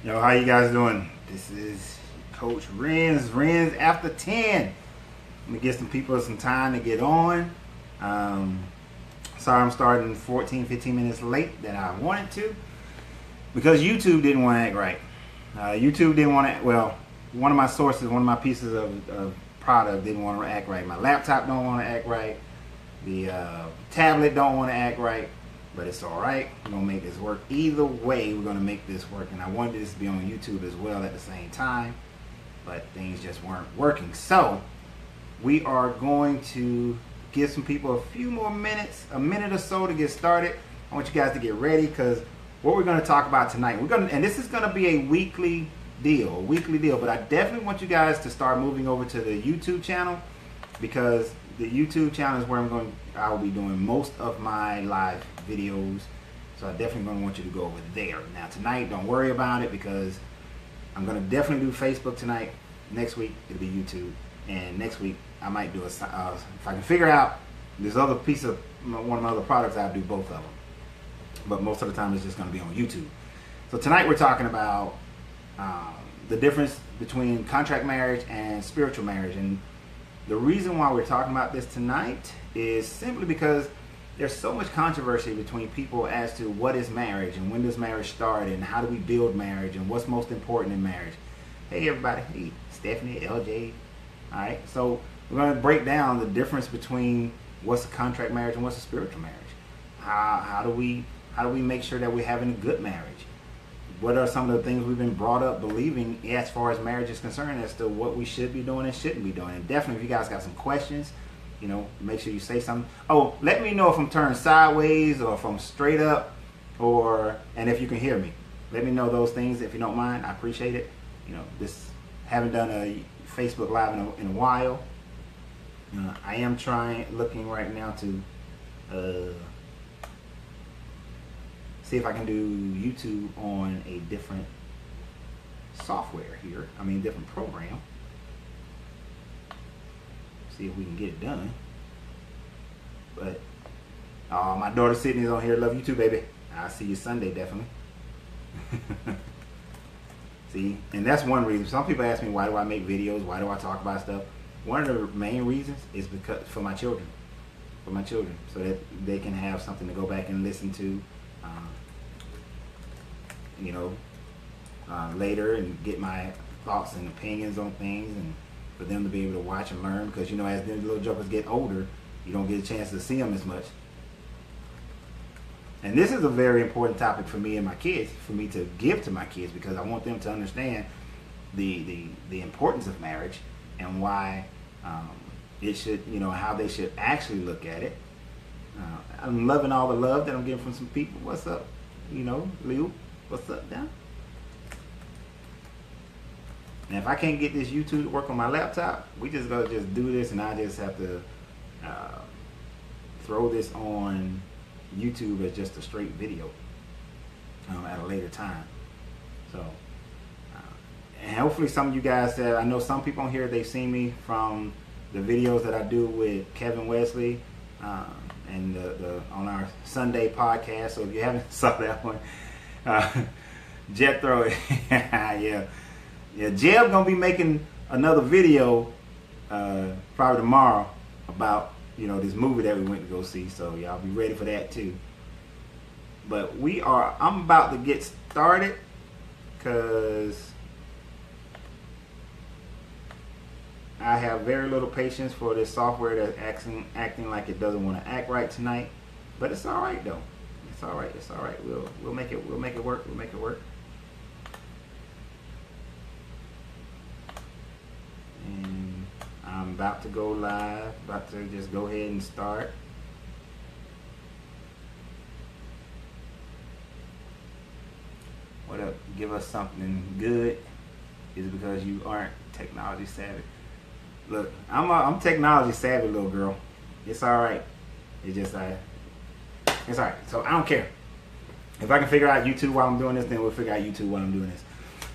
Yo, how you guys doing? This is Coach Renz After 10. Let me get some people some time to get on. Sorry I'm starting 15 minutes late than I wanted to because YouTube didn't want to act right. YouTube didn't want to, well, one of my sources, one of my pieces of product didn't want to act right. My laptop don't want to act right. The tablet don't want to act right. But it's alright. We're going to make this work. Either way, we're going to make this work. And I wanted this to be on YouTube as well at the same time. But things just weren't working. So, we are going to give some people a few more minutes, a minute or so to get started. I want you guys to get ready because what we're going to talk about tonight, and this is going to be a weekly deal. But I definitely want you guys to start moving over to the YouTube channel because the YouTube channel is where I will be doing most of my live videos. So I definitely going to want you to go over there. Now tonight, don't worry about it because I'm going to definitely do Facebook tonight. Next week, it'll be YouTube. And next week, I might do if I can figure out this other piece of one of my other products, I'll do both of them. But most of the time, it's just going to be on YouTube. So tonight, we're talking about the difference between contract marriage and spiritual marriage. And the reason why we're talking about this tonight is simply because there's so much controversy between people as to what is marriage and when does marriage start and how do we build marriage and what's most important in marriage. Hey everybody, hey Stephanie, LJ. Alright, so we're going to break down the difference between what's a contract marriage and what's a spiritual marriage. How do we make sure that we're having a good marriage? What are some of the things we've been brought up believing as far as marriage is concerned as to what we should be doing and shouldn't be doing? And definitely if you guys got some questions, you know, make sure you say something. Oh, let me know if I'm turned sideways or if I'm straight up and if you can hear me. Let me know those things if you don't mind. I appreciate it. You know, haven't done a Facebook Live in a while. I am looking right now to see if I can do YouTube on a different software here. I mean, different program. See if we can get it done. But my daughter Sydney's on here. Love you too, baby. I'll see you Sunday, definitely. See, and that's one reason. Some people ask me, why do I make videos? Why do I talk about stuff? One of the main reasons is because for my children, so that they can have something to go back and listen to, later and get my thoughts and opinions on things, and for them to be able to watch and learn. Because you know, as the little jokers get older, you don't get a chance to see them as much. And this is a very important topic for me and my kids, for me to give to my kids, because I want them to understand the importance of marriage and why it should, how they should actually look at it. I'm loving all the love that I'm getting from some people. What's up? Lou, what's up, down? And if I can't get this YouTube to work on my laptop, we just gotta just do this, and I just have to throw this on YouTube as just a straight video at a later time. So, and hopefully some of you guys I know some people on here, they've seen me from the videos that I do with Kevin Wesley and on our Sunday podcast. So if you haven't saw that one, Jethro, yeah, Jeb gonna be making another video probably tomorrow about this movie that we went to go see. So y'all be ready for that too. But I'm about to get started because I have very little patience for this software that's acting like it doesn't want to act right tonight. But it's all right though. It's all right. We'll make it work. We'll make it work. And I'm about to go live, about to just go ahead and start. What up? Give us something good. Is it because you aren't technology savvy? Look, I'm technology savvy, little girl. It's alright. It's alright. So I don't care. If I can figure out YouTube while I'm doing this, then we'll figure out YouTube while I'm doing this.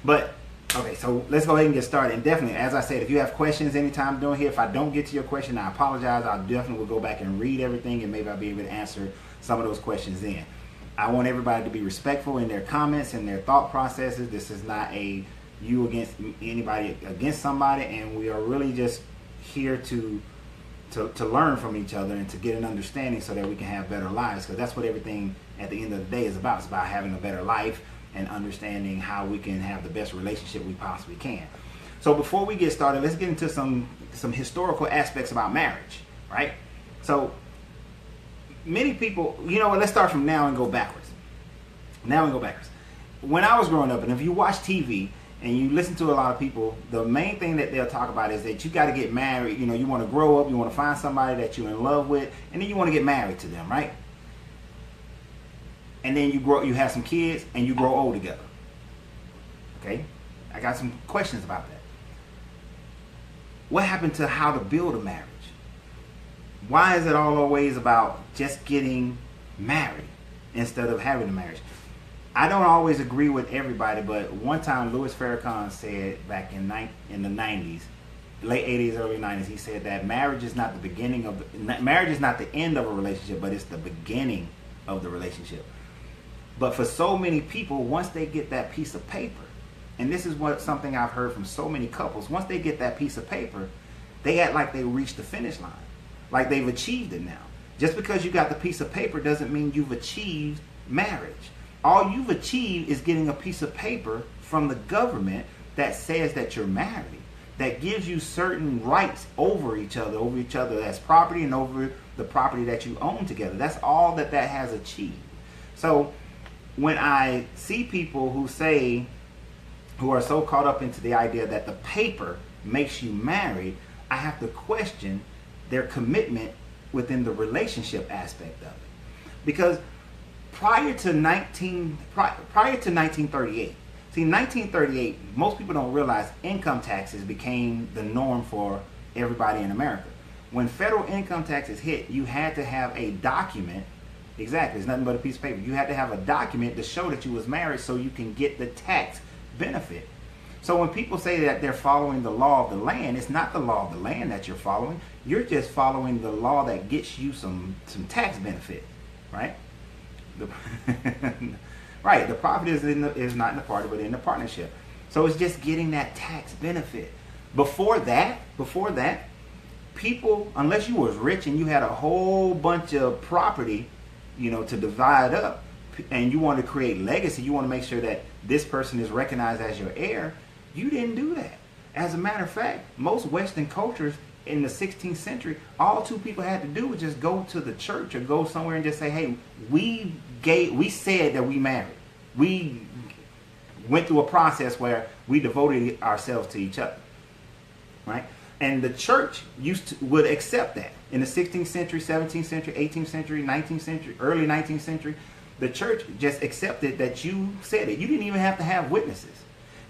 But okay, so let's go ahead and get started. And definitely, as I said, if you have questions anytime doing here, if I don't get to your question, I apologize. I definitely will go back and read everything, and maybe I'll be able to answer some of those questions then. I want everybody to be respectful in their comments and their thought processes. This is not a you against anybody against somebody, and we are really just here to learn from each other and to get an understanding so that we can have better lives, because that's what everything at the end of the day is about. It's about having a better life and understanding how we can have the best relationship we possibly can. So before we get started, let's get into some historical aspects about marriage, right? So many people, you know what, let's start from now and go backwards. When I was growing up, and if you watch TV and you listen to a lot of people, the main thing that they'll talk about is that you got to get married. You know, you want to grow up, you want to find somebody that you're in love with, and then you want to get married to them, right? And then you have some kids, and you grow old together. Okay? I got some questions about that. What happened to how to build a marriage? Why is it always about just getting married instead of having a marriage? I don't always agree with everybody, but one time Louis Farrakhan said back in the 90s, late 80s, early 90s, he said that marriage is not the end of a relationship, but it's the beginning of the relationship. But for so many people, once they get that piece of paper, and this is something I've heard from so many couples, once they get that piece of paper, they act like they reached the finish line, like they've achieved it now. Just because you got the piece of paper doesn't mean you've achieved marriage. All you've achieved is getting a piece of paper from the government that says that you're married, that gives you certain rights over each other as property and over the property that you own together. That's all that has achieved. So when I see people who are so caught up into the idea that the paper makes you married, I have to question their commitment within the relationship aspect of it. Because prior to 1938, see, 1938, most people don't realize income taxes became the norm for everybody in America. When federal income taxes hit, you had to have a document. Exactly, it's nothing but a piece of paper. You had to have a document to show that you was married so you can get the tax benefit. So when people say that they're following the law of the land, it's not the law of the land that you're following. You're just following the law that gets you some tax benefit, right? Right. The profit is not in the party, but in the partnership. So it's just getting that tax benefit. Before that, people, unless you was rich and you had a whole bunch of property, you know, to divide up, and you want to create legacy, you want to make sure that this person is recognized as your heir, you didn't do that. As a matter of fact, most Western cultures in the 16th century, all two people had to do was just go to the church or go somewhere and just say, hey, we said that we married. We went through a process where we devoted ourselves to each other, right? And the church would accept that. In the 16th century, 17th century, 18th century, 19th century, early 19th century, the church just accepted that you said it. You didn't even have to have witnesses.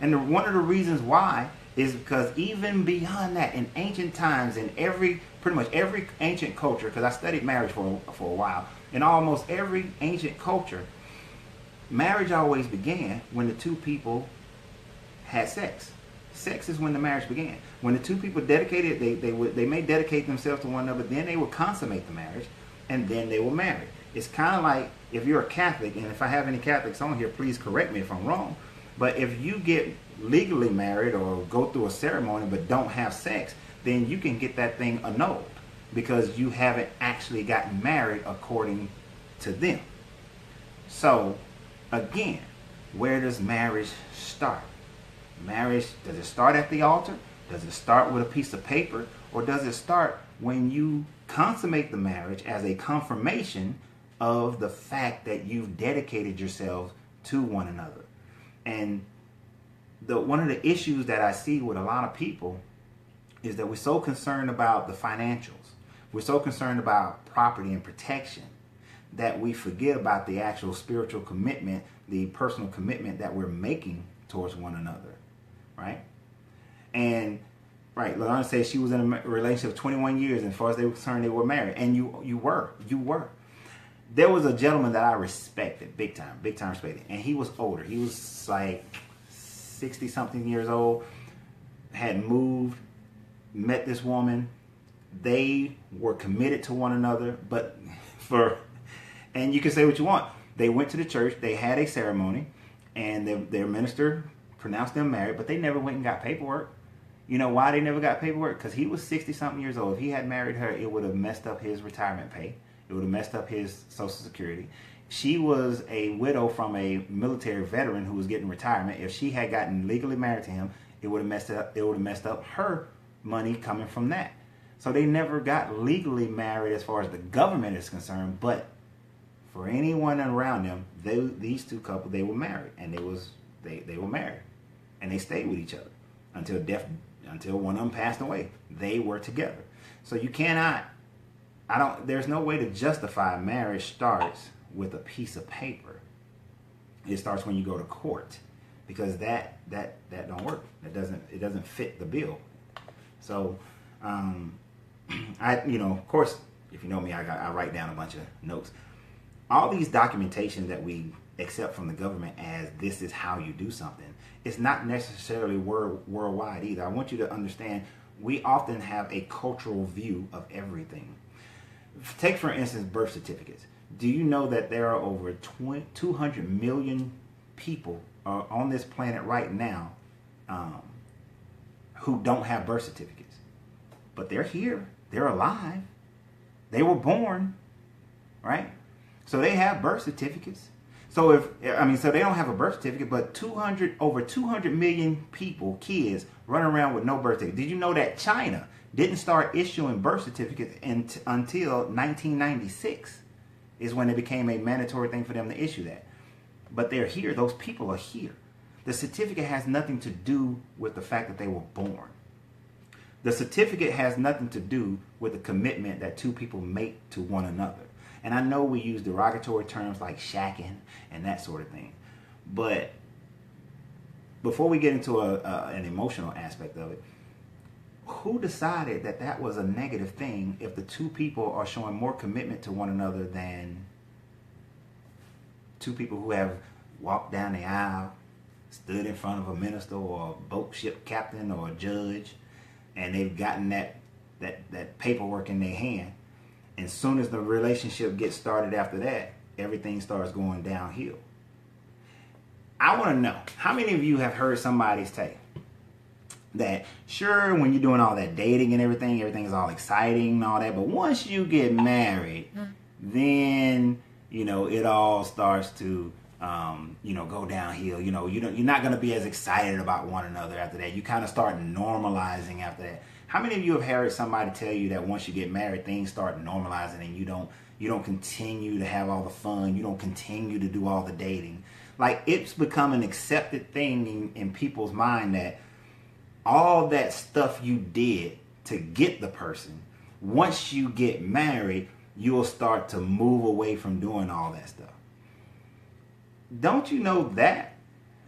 And one of the reasons why is because even beyond that, in ancient times, in pretty much every ancient culture, because I studied marriage for a while, in almost every ancient culture, marriage always began when the two people had sex. Sex is when the marriage began. When the two people dedicated, they may dedicate themselves to one another, then they would consummate the marriage, and then they will marry. It's kind of like if you're a Catholic, and if I have any Catholics on here, please correct me if I'm wrong, but if you get legally married or go through a ceremony but don't have sex, then you can get that thing annulled because you haven't actually gotten married according to them. So, again, where does marriage start? Marriage, does it start at the altar? Does it start with a piece of paper? Or does it start when you consummate the marriage as a confirmation of the fact that you've dedicated yourselves to one another? And one of the issues that I see with a lot of people is that we're so concerned about the financials. We're so concerned about property and protection that we forget about the actual spiritual commitment, the personal commitment that we're making towards one another, right? And, right, Lauren says she was in a relationship 21 years, and as far as they were concerned, they were married. And you were. There was a gentleman that I respected, big time respected, and he was older. He was like 60-something years old, had moved, met this woman. They were committed to one another, and you can say what you want, They went to the church, they had a ceremony, and their minister pronounced them married, but they never went and got paperwork. You know why they never got paperwork? Because he was 60-something years old. If he had married her, it would have messed up his retirement pay. It would have messed up his Social Security. She was a widow from a military veteran who was getting retirement. If she had gotten legally married to him, it would have messed up. It would have messed up her money coming from that. So they never got legally married as far as the government is concerned. But for anyone around them, these two couples, they were married, and they were married, and they stayed with each other until death, until one of them passed away. They were together. So you cannot. There's no way to justify marriage starts with a piece of paper. It starts when you go to court, because that don't work. It doesn't fit the bill. So of course, if you know me, I write down a bunch of notes. All these documentation that we accept from the government as this is how you do something, it's not necessarily worldwide either. I want you to understand, we often have a cultural view of everything. Take, for instance, birth certificates. Do you know that there are over 200 million people on this planet right now who don't have birth certificates? But they're here. They're alive. They were born, right? So they have birth certificates. So so they don't have a birth certificate, but over 200 million people, kids, run around with no birth certificate. Did you know that China didn't start issuing birth certificates until 1996 is when it became a mandatory thing for them to issue that. But they're here. Those people are here. The certificate has nothing to do with the fact that they were born. The certificate has nothing to do with the commitment that two people make to one another. And I know we use derogatory terms like shacking and that sort of thing. But before we get into an emotional aspect of it, who decided that that was a negative thing if the two people are showing more commitment to one another than two people who have walked down the aisle, stood in front of a minister or a boat ship captain or a judge, and they've gotten that paperwork in their hand? And as soon as the relationship gets started after that, everything starts going downhill. I want to know, how many of you have heard somebody say that, sure, when you're doing all that dating and everything is all exciting and all that, but once you get married, then, it all starts to, go downhill. You're not going to be as excited about one another after that. You kind of start normalizing after that. How many of you have heard somebody tell you that once you get married, things start normalizing and you don't continue to have all the fun, you don't continue to do all the dating? Like, it's become an accepted thing in people's mind that all that stuff you did to get the person, once you get married, you'll start to move away from doing all that stuff. Don't you know that?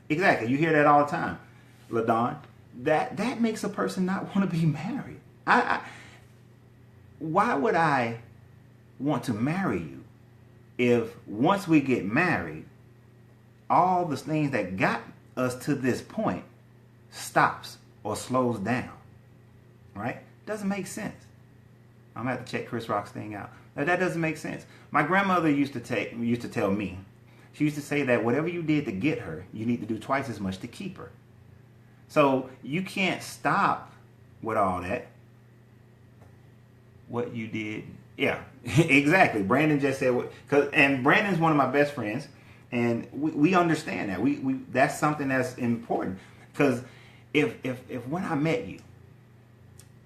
Exactly. You hear that all the time, LaDon. That makes a person not want to be married. Why would I want to marry you if once we get married, all the things that got us to this point stops or slows down? Right? Doesn't make sense. I'm gonna have to check Chris Rock's thing out. That doesn't make sense. My grandmother used to tell me, she used to say that whatever you did to get her, you need to do twice as much to keep her. So you can't stop with all that. What you did. Yeah, exactly. Brandon just said and Brandon's one of my best friends, and we understand that. We that's something that's important. Because if when I met you,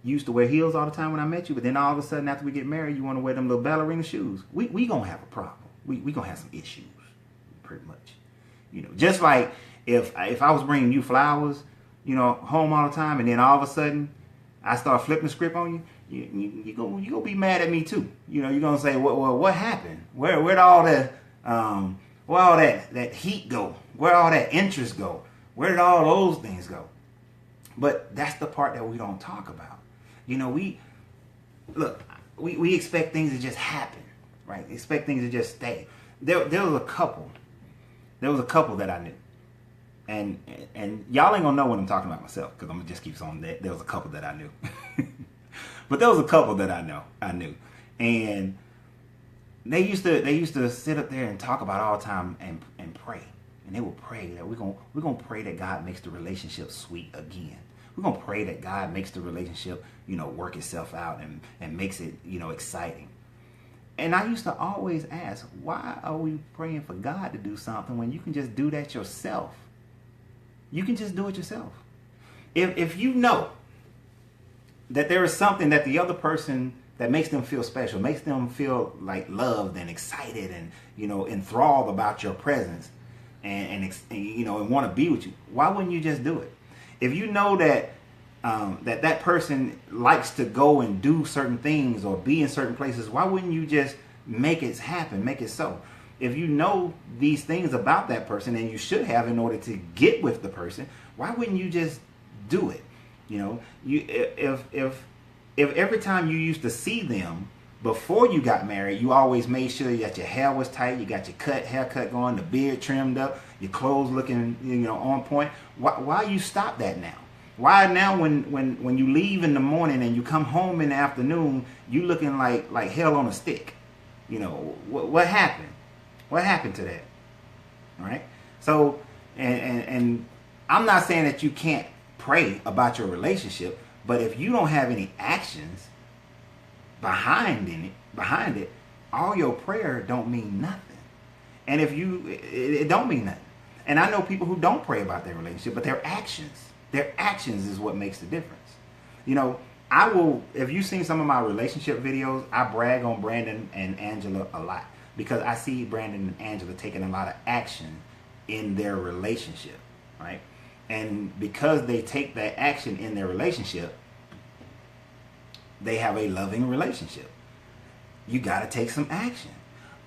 you used to wear heels all the time when I met you, but then all of a sudden after we get married, you want to wear them little ballerina shoes, we gonna have a problem. We gonna have some issues, pretty much. Just like if I was bringing you flowers, home all the time, and then all of a sudden I start flipping the script on you, you gonna be mad at me too. You're gonna say, what happened? Where'd all that that heat go? Where all that interest go? Where did all those things go? But that's the part that we don't talk about. We expect things to just happen, right? Expect things to just stay. There was a couple that I knew. And y'all ain't gonna know what I'm talking about myself, because I'm gonna just keep on that. There was a couple that I knew. But there was a couple that I knew. And they used to sit up there and talk about all the time and pray. And they will pray that we're gonna pray that God makes the relationship sweet again. We're gonna pray that God makes the relationship, work itself out and makes it, exciting. And I used to always ask, why are we praying for God to do something when you can just do that yourself? You can just do it yourself. If you know that there is something that the other person that makes them feel special, makes them feel like loved and excited and, enthralled about your presence and want to be with you, why wouldn't you just do it? If you know that that person likes to go and do certain things or be in certain places, why wouldn't you just make it happen, make it so? If you know these things about that person, and you should have in order to get with the person, why wouldn't you just do it? If every time you used to see them before you got married, you always made sure that your hair was tight, you got your haircut going, the beard trimmed up, your clothes looking on point, why you stop that now? Why now when you leave in the morning and you come home in the afternoon, you looking like hell on a stick? What happened? What happened to that? All right. So and I'm not saying that you can't pray about your relationship, but if you don't have any actions behind it, all your prayer don't mean nothing. And if it don't mean nothing. And I know people who don't pray about their relationship, but their actions is what makes the difference. If you've seen some of my relationship videos, I brag on Brandon and Angela a lot because I see Brandon and Angela taking a lot of action in their relationship, right? And because they take that action in their relationship, they have a loving relationship. You got to take some action.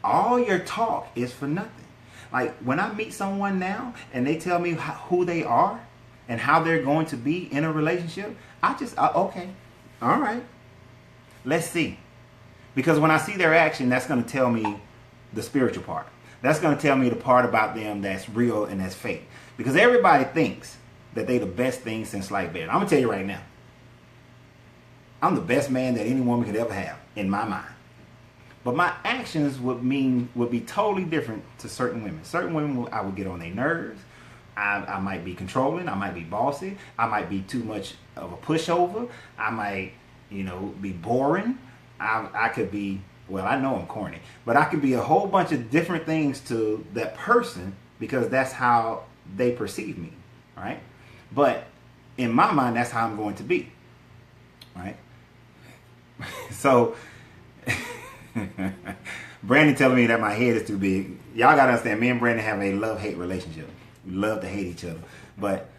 All your talk is for nothing. Like when I meet someone now and they tell me who they are and how they're going to be in a relationship, okay, all right, let's see. Because when I see their action, that's going to tell me the spiritual part. That's going to tell me the part about them that's real and that's fake. Because everybody thinks that they the best thing since sliced bread. I'm going to tell you right now, I'm the best man that any woman could ever have in my mind. But my actions would be totally different to certain women. Certain women, I would get on their nerves. I might be controlling. I might be bossy. I might be too much of a pushover. I might, be boring. I could be, well, I know I'm corny, but I could be a whole bunch of different things to that person because that's how they perceive me, right? But in my mind, that's how I'm going to be, right? So, Brandon telling me that my head is too big. Y'all gotta understand, me and Brandon have a love-hate relationship. We love to hate each other. But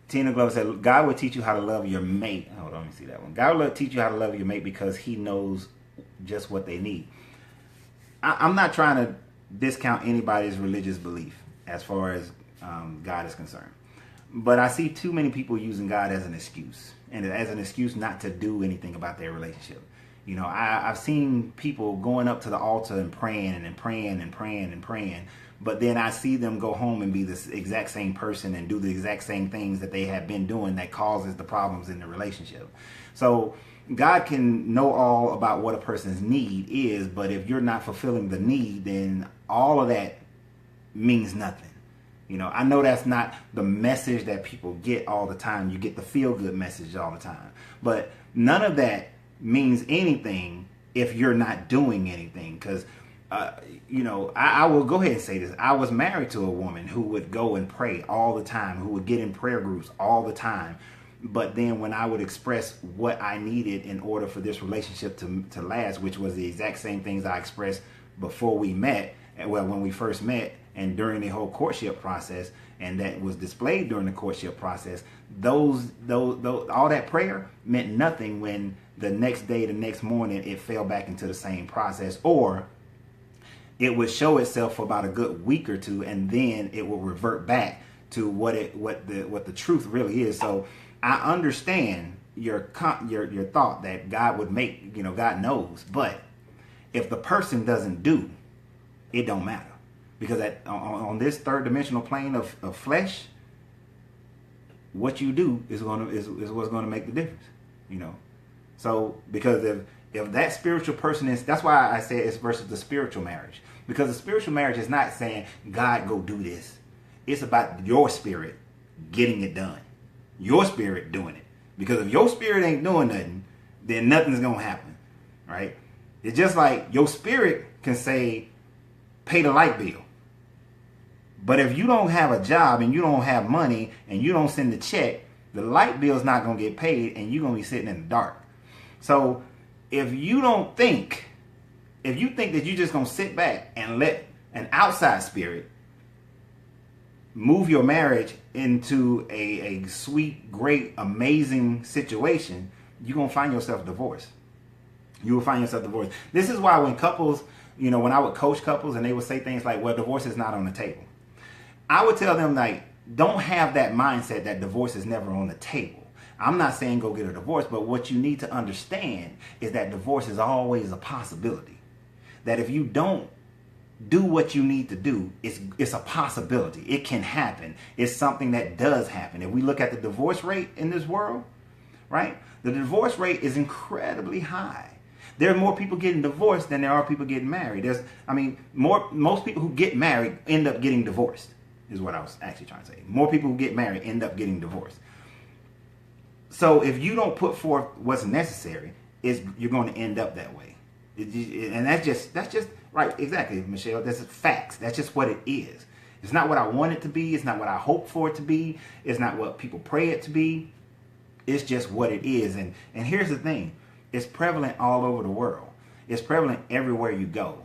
Tina Glover said, God will teach you how to love your mate. Hold on, let me see that one. God will teach you how to love your mate because he knows just what they need. I'm not trying to discount anybody's religious belief as far as God is concerned. But I see too many people using God as an excuse. And as an excuse not to do anything about their relationship. I've seen people going up to the altar and praying and praying and praying and praying. But then I see them go home and be the exact same person and do the exact same things that they have been doing that causes the problems in the relationship. So God can know all about what a person's need is, but if you're not fulfilling the need, then all of that means nothing. I know that's not the message that people get all the time. You get the feel-good message all the time. But none of that means anything if you're not doing anything. Because, I will go ahead and say this. I was married to a woman who would go and pray all the time, who would get in prayer groups all the time. But then when I would express what I needed in order for this relationship to last, which was the exact same things I expressed before we met, when we first met, and during the whole courtship process, and that was displayed during the courtship process, those all that prayer meant nothing when the next day, the next morning, it fell back into the same process, or it would show itself for about a good week or two, and then it will revert back to what the truth really is. So I understand your thought that God would make, God knows, but if the person doesn't do, it don't matter. Because on this third dimensional plane of flesh, what you do is what's going to make the difference, So because If that spiritual person is, that's why I say it's versus the spiritual marriage. Because the spiritual marriage is not saying, God, go do this. It's about your spirit getting it done. Your spirit doing it. Because if your spirit ain't doing nothing, then nothing's going to happen. Right? It's just like your spirit can say, pay the light bill. But if you don't have a job and you don't have money and you don't send the check, the light bill is not going to get paid and you're going to be sitting in the dark. So if you think that you're just going to sit back and let an outside spirit move your marriage into a sweet, great, amazing situation, you're going to find yourself divorced. You will find yourself divorced. This is why when couples, when I would coach couples and they would say things like, well, divorce is not on the table. I would tell them, like, don't have that mindset that divorce is never on the table. I'm not saying go get a divorce, but what you need to understand is that divorce is always a possibility. That if you don't do what you need to do, it's a possibility. It can happen. It's something that does happen. If we look at the divorce rate in this world, right? The divorce rate is incredibly high. There are more people getting divorced than there are people getting married. Most people who get married end up getting divorced, is what I was actually trying to say. More people who get married end up getting divorced. So if you don't put forth what's necessary, you're going to end up that way. And that's just right. Exactly, Michelle. That's facts. That's just what it is. It's not what I want it to be. It's not what I hope for it to be. It's not what people pray it to be. It's just what it is. And here's the thing. It's prevalent all over the world. It's prevalent everywhere you go.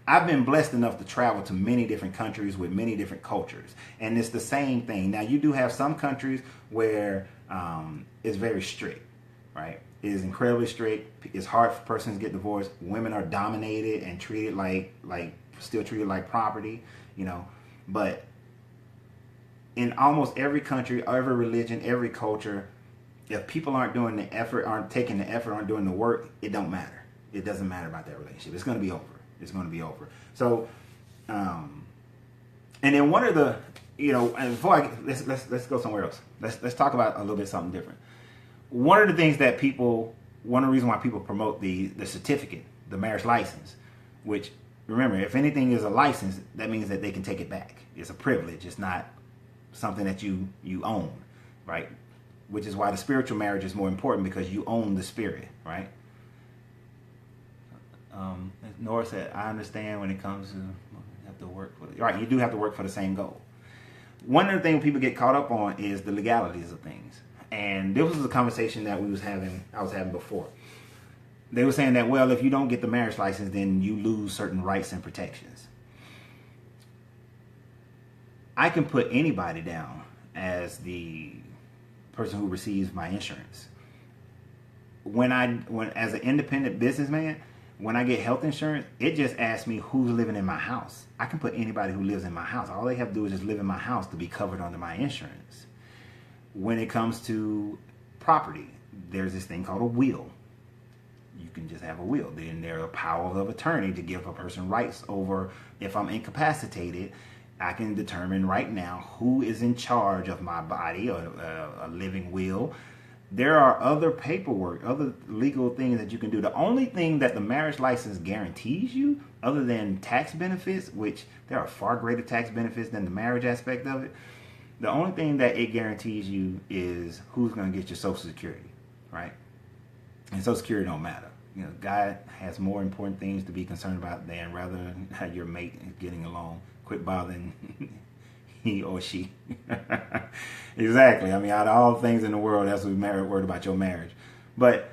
I've been blessed enough to travel to many different countries with many different cultures. And it's the same thing. Now, you do have some countries where it's very strict, right? It is incredibly strict. It's hard for persons to get divorced. Women are dominated and treated still treated like property, But in almost every country, every religion, every culture, if people aren't doing the effort, aren't taking the effort, aren't doing the work, it don't matter. It doesn't matter about that relationship. It's going to be over. It's going to be over. So, and then one of the, and before let's go somewhere else. Let's talk about a little bit something different. One of the things that one of the reasons why people promote the certificate, the marriage license, which, remember, if anything is a license, that means that they can take it back. It's a privilege. It's not something that you own, right? Which is why the spiritual marriage is more important, because you own the spirit, right? Nora said, I understand when it comes to you have to work for right. You do have to work for the same goal. One of the things people get caught up on is the legalities of things. And this was a conversation that I was having before. They were saying that, well, if you don't get the marriage license, then you lose certain rights and protections. I can put anybody down as the person who receives my insurance. When as an independent businessman, when I get health insurance, it just asks me who's living in my house. I can put anybody who lives in my house. All they have to do is just live in my house to be covered under my insurance. When it comes to property, there's this thing called a will. You can just have a will. Then there's a power of attorney to give a person rights over, if I'm incapacitated, I can determine right now who is in charge of my body, or a living will. There are other paperwork, other legal things that you can do. The only thing that the marriage license guarantees you, other than tax benefits, which there are far greater tax benefits than the marriage aspect of it, the only thing that it guarantees you is who's going to get your Social Security, right? And Social Security don't matter. God has more important things to be concerned about than rather than how your mate is getting along. Quit bothering he or she. Exactly. Out of all things in the world, that's what we're worried about, your marriage. But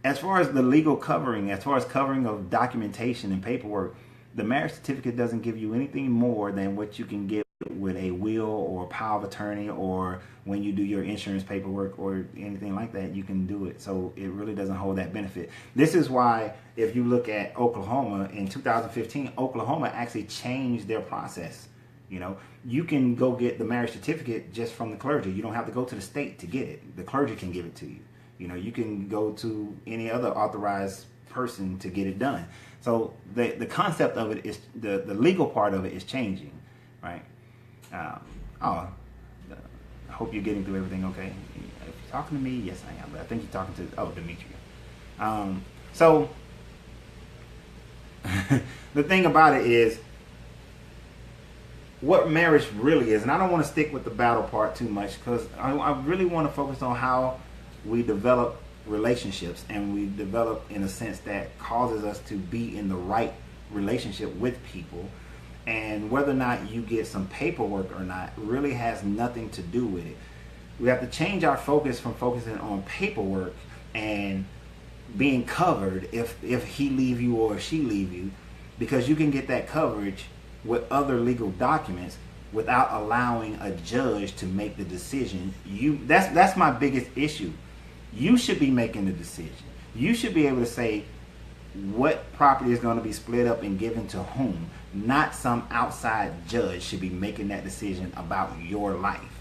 as far as the legal covering, as far as covering of documentation and paperwork, the marriage certificate doesn't give you anything more than what you can get with a will or power of attorney, or when you do your insurance paperwork or anything like that, you can do it. So it really doesn't hold that benefit. This is why, if you look at Oklahoma in 2015, Oklahoma actually changed their process. You can go get the marriage certificate just from the clergy. You don't have to go to the state to get it. The clergy can give it to you. You can go to any other authorized person to get it done. So the concept of it is, the legal part of it is changing, right? I hope you're getting through everything okay. If you're talking to me, yes I am. But I think you're talking to, Demetria. So the thing about it is, what marriage really is, and I don't want to stick with the battle part too much, because I really want to focus on how we develop relationships, and we develop in a sense that causes us to be in the right relationship with people. And whether or not you get some paperwork or not really has nothing to do with it. We have to change our focus from focusing on paperwork and being covered if he leave you or she leave you, because you can get that coverage with other legal documents without allowing a judge to make the decision. That's my biggest issue. You should be making the decision. You should be able to say what property is going to be split up and given to whom. Not some outside judge should be making that decision about your life.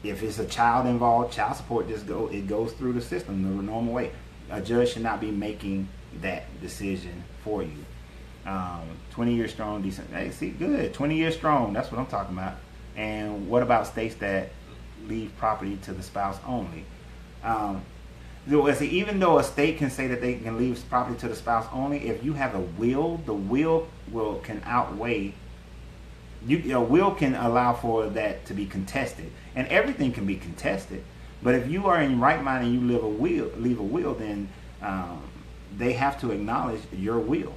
If it's a child involved, child support it goes through the system the normal way. A judge should not be making that decision for you. 20 years strong, decent. Hey, see, good. 20 years strong. That's what I'm talking about. And what about states that leave property to the spouse only? Even though a state can say that they can leave property to the spouse only, if you have a will, the will can outweigh. Your will can allow for that to be contested, and everything can be contested. But if you are in right mind and you leave a will, then they have to acknowledge your will.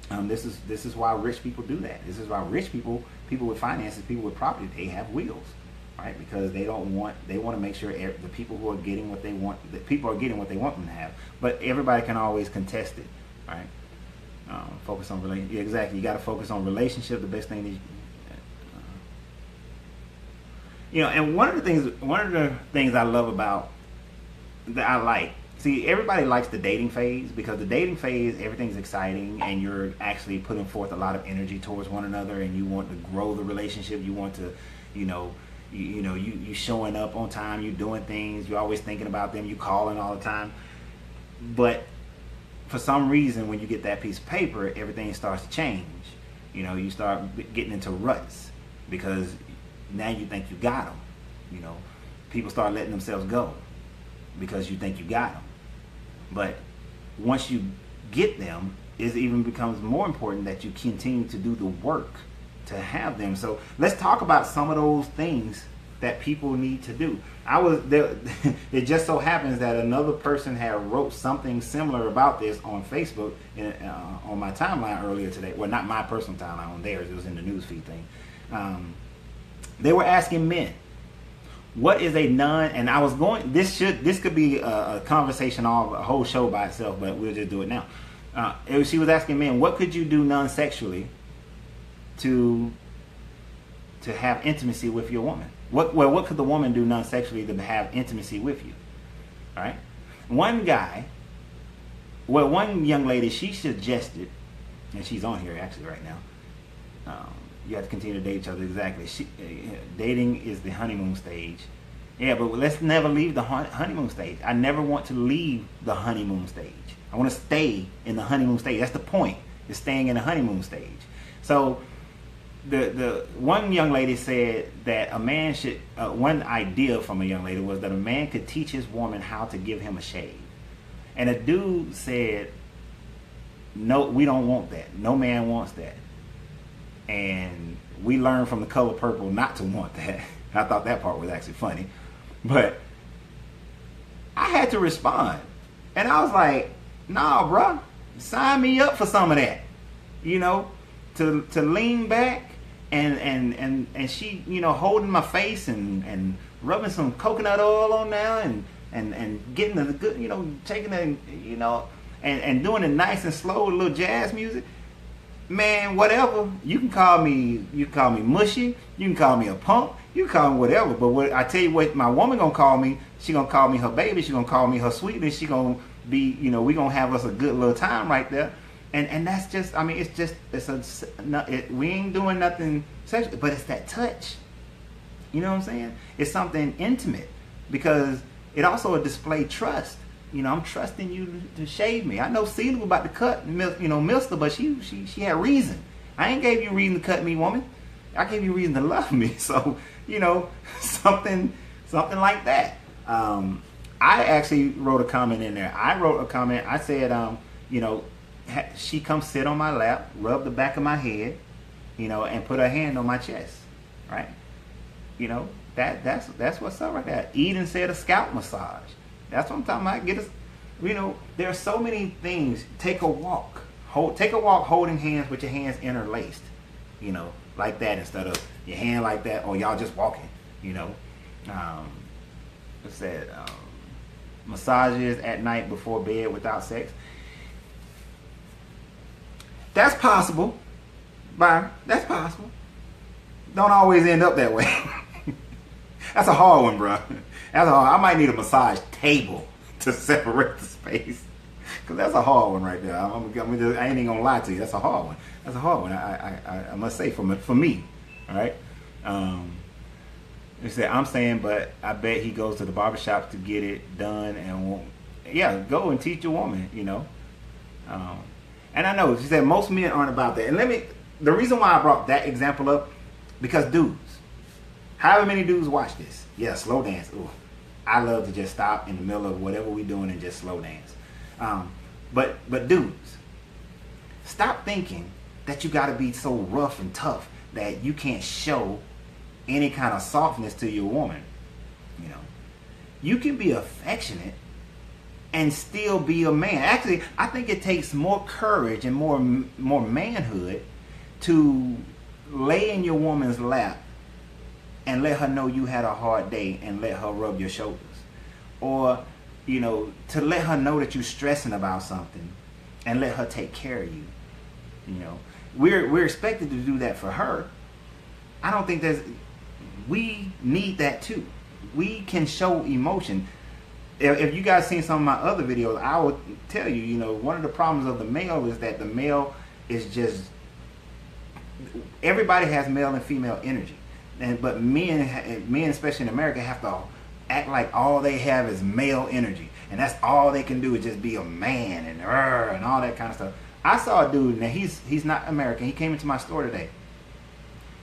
This is why rich people do that. This is why rich people with finances, people with property, they have wills, right? Because they want to make sure the people who are getting what they want, the people are getting what they want them to have. But everybody can always contest it, right? Focus on relationship. Yeah, exactly. You got to focus on relationship. The best thing and one of the things I love about that I like. See, everybody likes the dating phase, because the dating phase, everything's exciting and you're actually putting forth a lot of energy towards one another, and you want to grow the relationship. You want to, you showing up on time, you doing things, you're always thinking about them, you calling all the time. But for some reason, when you get that piece of paper, everything starts to change. You start getting into ruts, because now you think you got them. People start letting themselves go because you think you got them. But once you get them, it even becomes more important that you continue to do the work to have them. So let's talk about some of those things that people need to do. It just so happens that another person had wrote something similar about this on Facebook on my timeline earlier today. Well, not my personal timeline, on theirs. It was in the newsfeed thing. They were asking men, what is a non? And I was going. This could be a conversation, a whole show by itself, but we'll just do it now. She was asking men, what could you do non-sexually to have intimacy with your woman? What could the woman do non-sexually to have intimacy with you? All right. One young lady, she suggested, and she's on here actually right now. You have to continue to date each other. Exactly. Dating is the honeymoon stage. Yeah, but let's never leave the honeymoon stage. I never want to leave the honeymoon stage. I want to stay in the honeymoon stage. That's the point, is staying in the honeymoon stage. So the one young lady said that a man should, one idea from a young lady was that a man could teach his woman how to give him a shave. And a dude said, no, we don't want that. No man wants that. And we learned from The Color Purple not to want that. I thought that part was actually funny. But I had to respond. And I was like, nah, bro, sign me up for some of that. To lean back and she, holding my face and rubbing some coconut oil on now and getting the good, taking the, and doing it nice and slow with a little jazz music. Man, whatever. You can call me mushy. You can call me a punk. You can call me whatever. But I tell you what, my woman gonna call me. She gonna call me her baby. She gonna call me her sweetie. She gonna be, we gonna have us a good little time right there. And that's just, we ain't doing nothing sexual, but it's that touch. You know what I'm saying? It's something intimate, because it also display trust. I'm trusting you to shave me. I know Celia was about to cut, Mister, but she had reason. I ain't gave you reason to cut me, woman. I gave you reason to love me. So, something like that. I actually wrote a comment in there. I wrote a comment. I said, you know, she come sit on my lap, rub the back of my head, you know, and put her hand on my chest, right? You know, that's what's up right there. Eden said a scalp massage. That's what I'm talking about. Get us, you know, there are so many things. Take a walk. Take a walk holding hands with your hands interlaced, you know, like that, instead of your hand like that, or y'all just walking, you know. What's that? Massages at night before bed without sex. That's possible, Byron. That's possible. Don't always end up that way. That's a hard one, bro. That's a hard. I might need a massage table to separate the space, because that's a hard one right there. I ain't even gonna lie to you. That's a hard one. That's a hard one. I must say for me. All right. They said, I'm saying, but I bet he goes to the barbershop to get it done and won't. Yeah, go and teach your woman, you know. And I know she said most men aren't about that. And the reason why I brought that example up, because dudes, however many dudes watch this, yeah, slow dance. Ooh, I love to just stop in the middle of whatever we're doing and just slow dance. But dudes, stop thinking that you got to be so rough and tough that you can't show any kind of softness to your woman. You know, you can be affectionate and still be a man. Actually, I think it takes more courage and more manhood to lay in your woman's lap and let her know you had a hard day and let her rub your shoulders, or, you know, to let her know that you're stressing about something and let her take care of you. You know, we're expected to do that for her. I don't think we need that too. We can show emotion. If you guys seen some of my other videos, I will tell you, you know, one of the problems of the male is that the male is just, everybody has male and female energy. But men, especially in America, have to act like all they have is male energy. And that's all they can do is just be a man and all that kind of stuff. I saw a dude, and he's not American. He came into my store today.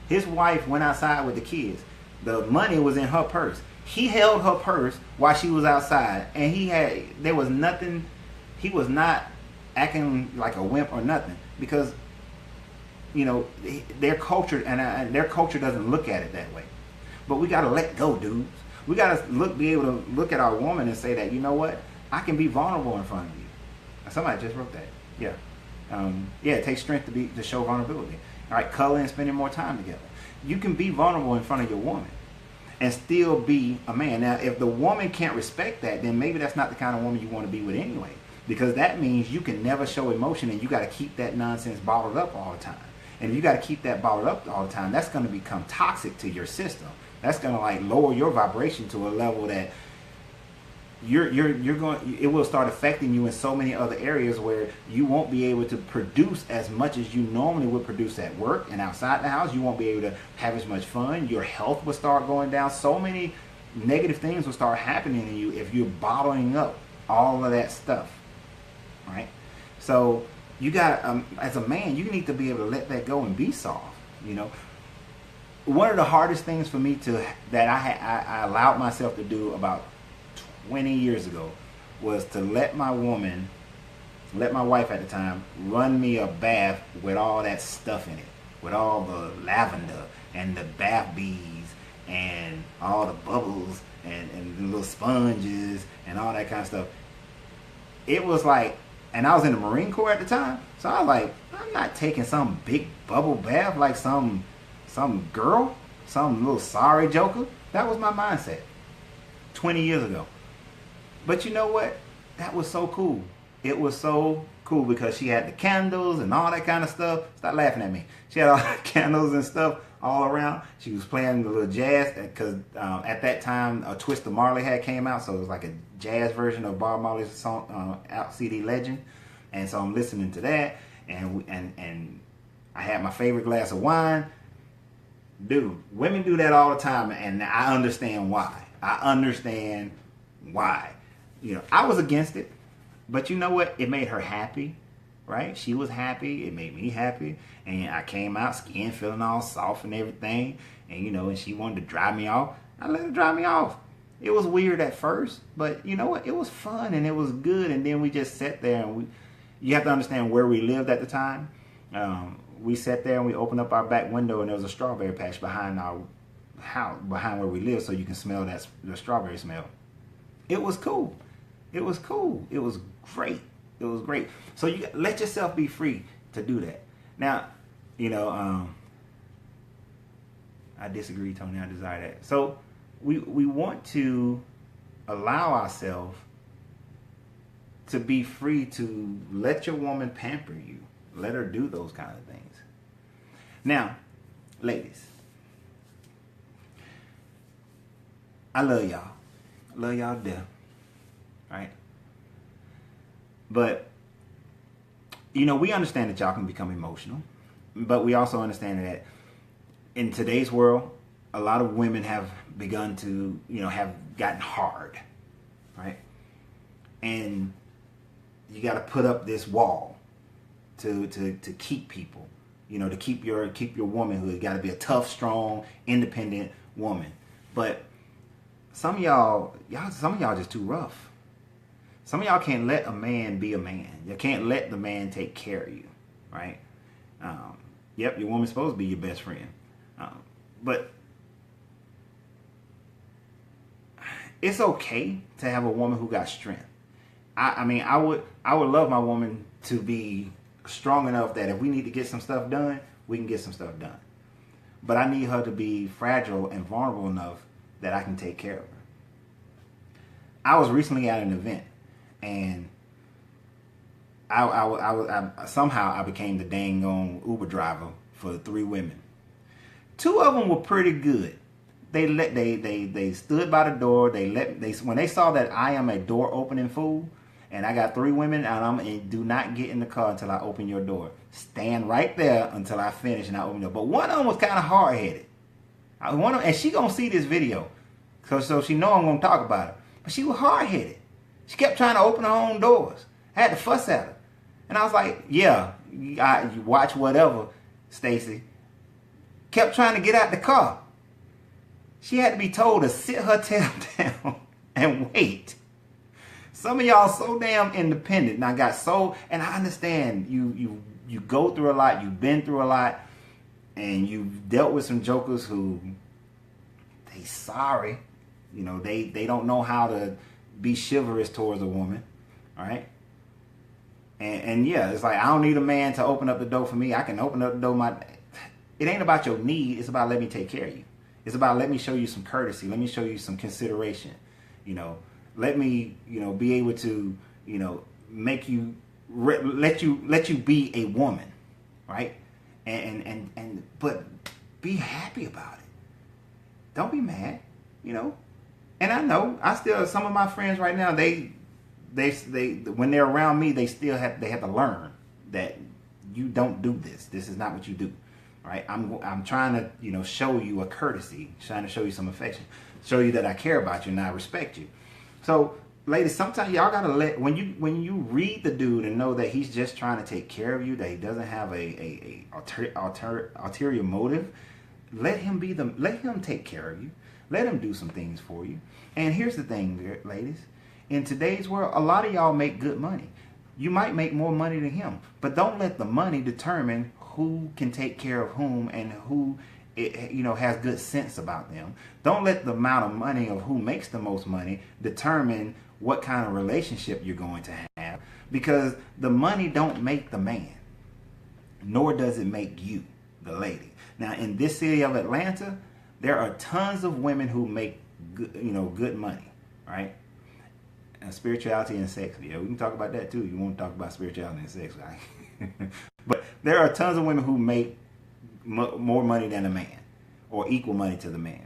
His wife went outside with the kids. The money was in her purse. He held her purse while she was outside, and there was nothing. He was not acting like a wimp or nothing, because, you know, their culture and their culture doesn't look at it that way. But we gotta let go, dudes. We gotta be able to look at our woman and say that, you know what, I can be vulnerable in front of you. Somebody just wrote that. Yeah, yeah. It takes strength to show vulnerability. All right, color and spending more time together. You can be vulnerable in front of your woman and still be a man. Now, if the woman can't respect that, then maybe that's not the kind of woman you want to be with anyway, because that means you can never show emotion, and you got to keep that nonsense bottled up all the time. And if you got to keep that bottled up all the time, that's going to become toxic to your system. That's going to like lower your vibration to a level that it will start affecting you in so many other areas, where you won't be able to produce as much as you normally would produce at work and outside the house. You won't be able to have as much fun. Your health will start going down. So many negative things will start happening to you if you're bottling up all of that stuff, right? So you got, as a man, you need to be able to let that go and be soft. You know, one of the hardest things for me that I allowed myself to do about 20 years ago was to let my wife at the time, run me a bath with all that stuff in it, with all the lavender and the bath beads and all the bubbles and the little sponges and all that kind of stuff. It was like, and I was in the Marine Corps at the time, so I was like, I'm not taking some big bubble bath like some girl, some little sorry joker. That was my mindset 20 years ago. But you know what? That was so cool. It was so cool because she had the candles and all that kind of stuff. Stop laughing at me. She had all the candles and stuff all around. She was playing the little jazz, because at that time, A Twist of Marley had came out, so it was like a jazz version of Bob Marley's song, out CD Legend. And so I'm listening to that, and I had my favorite glass of wine. Dude, women do that all the time, and I understand why. You know, I was against it, but you know what? It made her happy, right? She was happy. It made me happy. And I came out, skin feeling all soft and everything. And, you know, and she wanted to dry me off. I let her dry me off. It was weird at first, but you know what? It was fun and it was good. And then we just sat there and you have to understand where we lived at the time. We sat there and we opened up our back window and there was a strawberry patch behind our house, behind where we lived, so you can smell the strawberry smell. It was cool. It was cool. It was great. It was great. So you let yourself be free to do that. Now, I disagree, Tony. I desire that. So we want to allow ourselves to be free to let your woman pamper you. Let her do those kind of things. Now, ladies, I love y'all. I love y'all to death. Right? But, we understand that y'all can become emotional. But we also understand that in today's world, a lot of women have begun to, have gotten hard. Right? And you got to put up this wall to keep people, to keep your womanhood. You got to be a tough, strong, independent woman. But some of y'all just too rough. Some of y'all can't let a man be a man. You can't let the man take care of you, right? Yep, your woman's supposed to be your best friend, but it's okay to have a woman who got strength. I would love my woman to be strong enough that if we need to get some stuff done, we can get some stuff done. But I need her to be fragile and vulnerable enough that I can take care of her. I was recently at an event, and I somehow I became the dang on Uber driver for 3 women. 2 of them were pretty good. They stood by the door. When they saw that I am a door opening fool, and I got 3 women, and do not get in the car until I open your door. Stand right there until I finish and I open the door. But one of them was kind of hard headed. And she gonna see this video, so she know I'm gonna talk about it. But she was hard headed. She kept trying to open her own doors. I had to fuss at her, and I was like, "Yeah, you watch whatever, Stacy." Kept trying to get out the car. She had to be told to sit her tail down and wait. Some of y'all so damn independent. And I understand you go through a lot, you've been through a lot, and you've dealt with some jokers who they sorry. They don't know how to be chivalrous towards a woman. All right? And yeah, it's like I don't need a man to open up the door for me. I can open up the door it ain't about your need, it's about let me take care of you. It's about let me show you some courtesy, let me show you some consideration. Let me, be able to, make you let you be a woman, right? But be happy about it. Don't be mad, And I know some of my friends right now, they when they're around me, they have to learn that you don't do this. This is not what you do, right? I'm trying to show you a courtesy, trying to show you some affection, show you that I care about you and I respect you. So, ladies, sometimes y'all gotta when you read the dude and know that he's just trying to take care of you, that he doesn't have a ulterior motive, let him take care of you. Let him do some things for you. And here's the thing, ladies. In today's world, a lot of y'all make good money. You might make more money than him, but don't let the money determine who can take care of whom and who has good sense about them. Don't let the amount of money of who makes the most money determine what kind of relationship you're going to have, because the money don't make the man, nor does it make you, the lady. Now, in this city of Atlanta, there are tons of women who make good money, right? And spirituality and sex. Yeah, we can talk about that too. You want to talk about spirituality and sex, right? But there are tons of women who make more money than a man, or equal money to the man.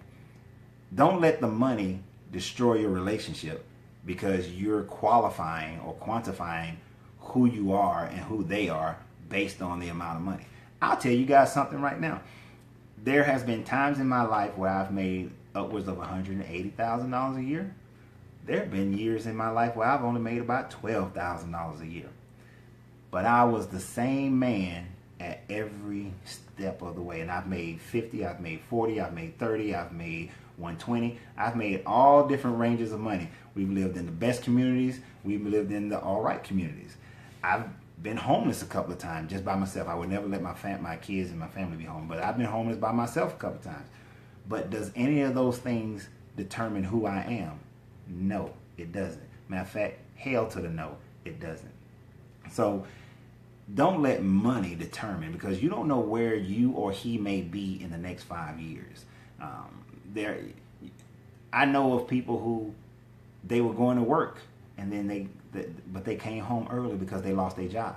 Don't let the money destroy your relationship because you're qualifying or quantifying who you are and who they are based on the amount of money. I'll tell you guys something right now. There has been times in my life where I've made upwards of $180,000 a year. There have been years in my life where I've only made about $12,000 a year. But I was the same man at every step of the way. And I've made 50, I've made 40, I've made 30, I've made 120. I've made all different ranges of money. We've lived in the best communities. We've lived in the all right communities. I've been homeless a couple of times just by myself. I would never let my kids and my family be home, but I've been homeless by myself a couple of times. But does any of those things determine who I am? No, it doesn't. Matter of fact, hell to the no, it doesn't. So don't let money determine, because you don't know where you or he may be in the next 5 years. I know of people who they were going to work and then but they came home early because they lost their job.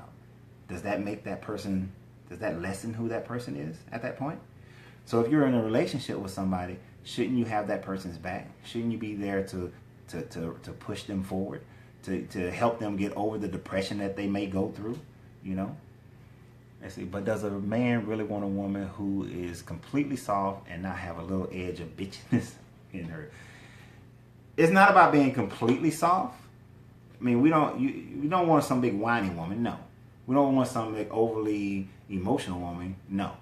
Does that make that person? Does that lessen who that person is at that point? So if you're in a relationship with somebody, shouldn't you have that person's back? Shouldn't you be there to push them forward, to help them get over the depression that they may go through? You know. Let's see. But does a man really want a woman who is completely soft and not have a little edge of bitchiness in her? It's not about being completely soft. I mean, we don't want some big whiny woman. No. We don't want some big overly emotional woman. No.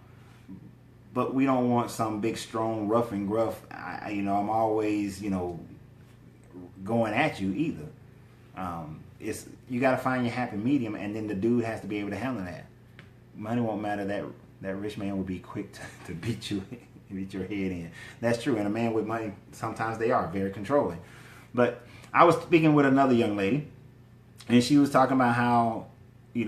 But we don't want some big, strong, rough and gruff. I'm always, going at you either. You got to find your happy medium, and then the dude has to be able to handle that. Money won't matter. That rich man will be quick to beat your head in. That's true. And a man with money, sometimes they are very controlling. But I was speaking with another young lady, and she was talking about how,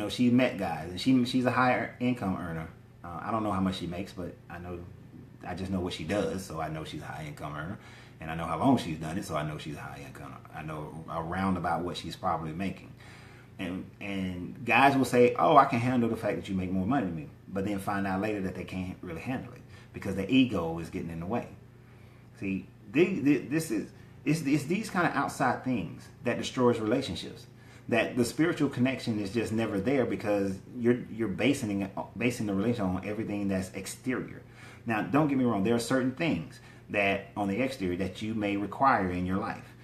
she met guys, and she's a higher income earner. I don't know how much she makes, but I just know what she does, so I know she's a high income earner, and I know how long she's done it, so I know she's a high income. I know around about what she's probably making. And guys will say, "Oh, I can handle the fact that you make more money than me," but then find out later that they can't really handle it because their ego is getting in the way. See, it's these kind of outside things that destroys relationships. That the spiritual connection is just never there because you're basing the relationship on everything that's exterior. Now, don't get me wrong. There are certain things that on the exterior that you may require in your life.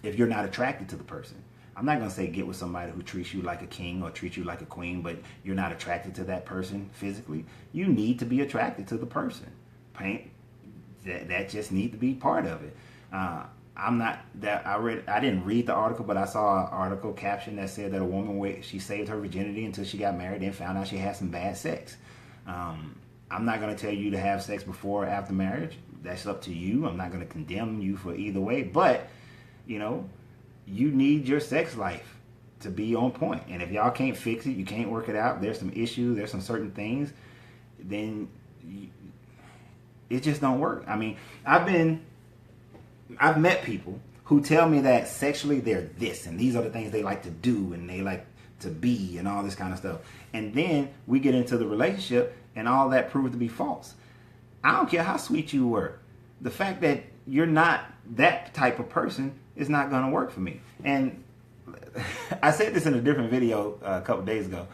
If you're not attracted to the person. I'm not going to say get with somebody who treats you like a king or treats you like a queen, but you're not attracted to that person physically. You need to be attracted to the person. That just need to be part of it. I didn't read the article, but I saw an article caption that said that a woman, she saved her virginity until she got married and found out she had some bad sex. I'm not going to tell you to have sex before or after marriage. That's up to you. I'm not going to condemn you for either way, but you need your sex life to be on point. And if y'all can't fix it, you can't work it out, there's some issues, there's some certain things, then it just don't work. I mean, I've met people who tell me that sexually they're this, and these are the things they like to do, and they like to be, and all this kind of stuff. And then we get into the relationship, and all that proved to be false. I don't care how sweet you were. The fact that you're not that type of person is not going to work for me. And I said this in a different video a couple days ago.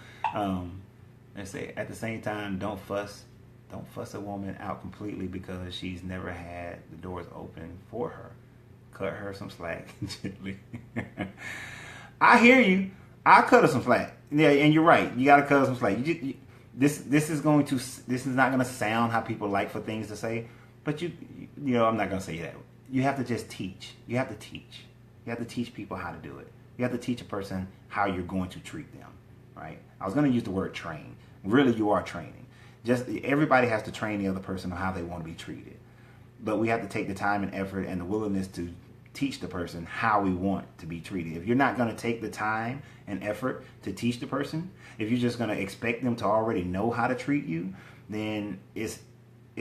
Let's say, at the same time, don't fuss a woman out completely because she's never had the doors open for her. Cut her some slack gently. I hear you. I'll cut her some slack. Yeah, and you're right. You got to cut her some slack. This is not going to sound how people like for things to say, but I'm not going to say that. You have to just teach. You have to teach. You have to teach people how to do it. You have to teach a person how you're going to treat them, right? I was going to use the word train. Really, you are training. Just everybody has to train the other person on how they want to be treated. But we have to take the time and effort and the willingness to teach the person how we want to be treated. If you're not going to take the time and effort to teach the person, if you're just going to expect them to already know how to treat you, then it's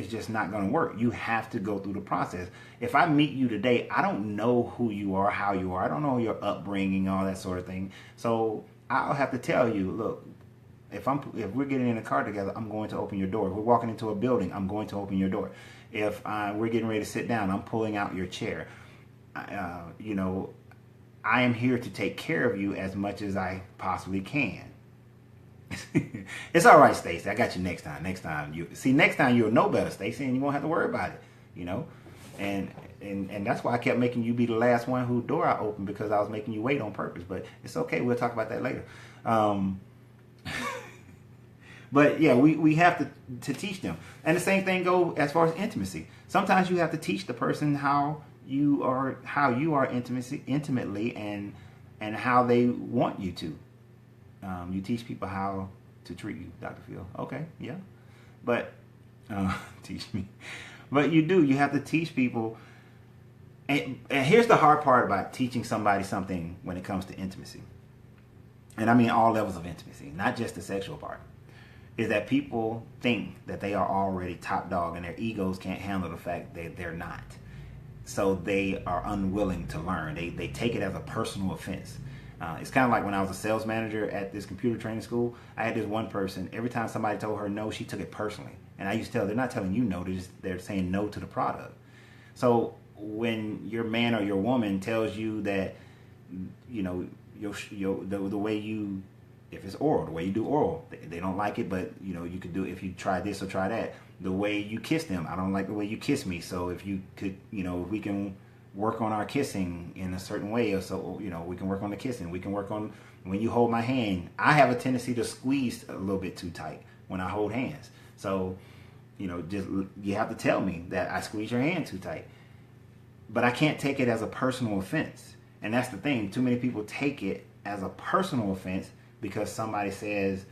just not going to work. You have to go through the process. If I meet you today, I don't know who you are, how you are. I don't know your upbringing, all that sort of thing. So I'll have to tell you, look, if we're getting in a car together, I'm going to open your door. If we're walking into a building, I'm going to open your door. If we're getting ready to sit down, I'm pulling out your chair. I am here to take care of you as much as I possibly can. It's all right, Stacey. I got you next time. Next time you'll know better, Stacey, and you won't have to worry about it. And that's why I kept making you be the last one whose door I opened, because I was making you wait on purpose. But it's okay. We'll talk about that later. But yeah, we have to teach them. And the same thing go as far as intimacy. Sometimes you have to teach the person how you are intimately and how they want you to. You teach people how to treat you, Dr. Phil. Okay, yeah. But teach me. But you have to teach people. And here's the hard part about teaching somebody something when it comes to intimacy. And I mean all levels of intimacy, not just the sexual part. Is that people think that they are already top dog and their egos can't handle the fact that they're not. So they are unwilling to learn. They take it as a personal offense. It's kind of like when I was a sales manager at this computer training school. I had this one person, every time somebody told her no, she took it personally. And I used to tell her, they're not telling you no, they're saying no to the product. So when your man or your woman tells you that, you know, the way you, if it's oral, the way you do oral, they don't like it, but you know, you could do, if you try this or try that, the way you kiss them, I don't like the way you kiss me. So if you could, you know, if we can work on our kissing in a certain way, or so, you know, we can work on the kissing. We can work on when you hold my hand. I have a tendency to squeeze a little bit too tight when I hold hands. So, you know, just you have to tell me that I squeeze your hand too tight. But I can't take it as a personal offense. And that's the thing. Too many people take it as a personal offense because somebody says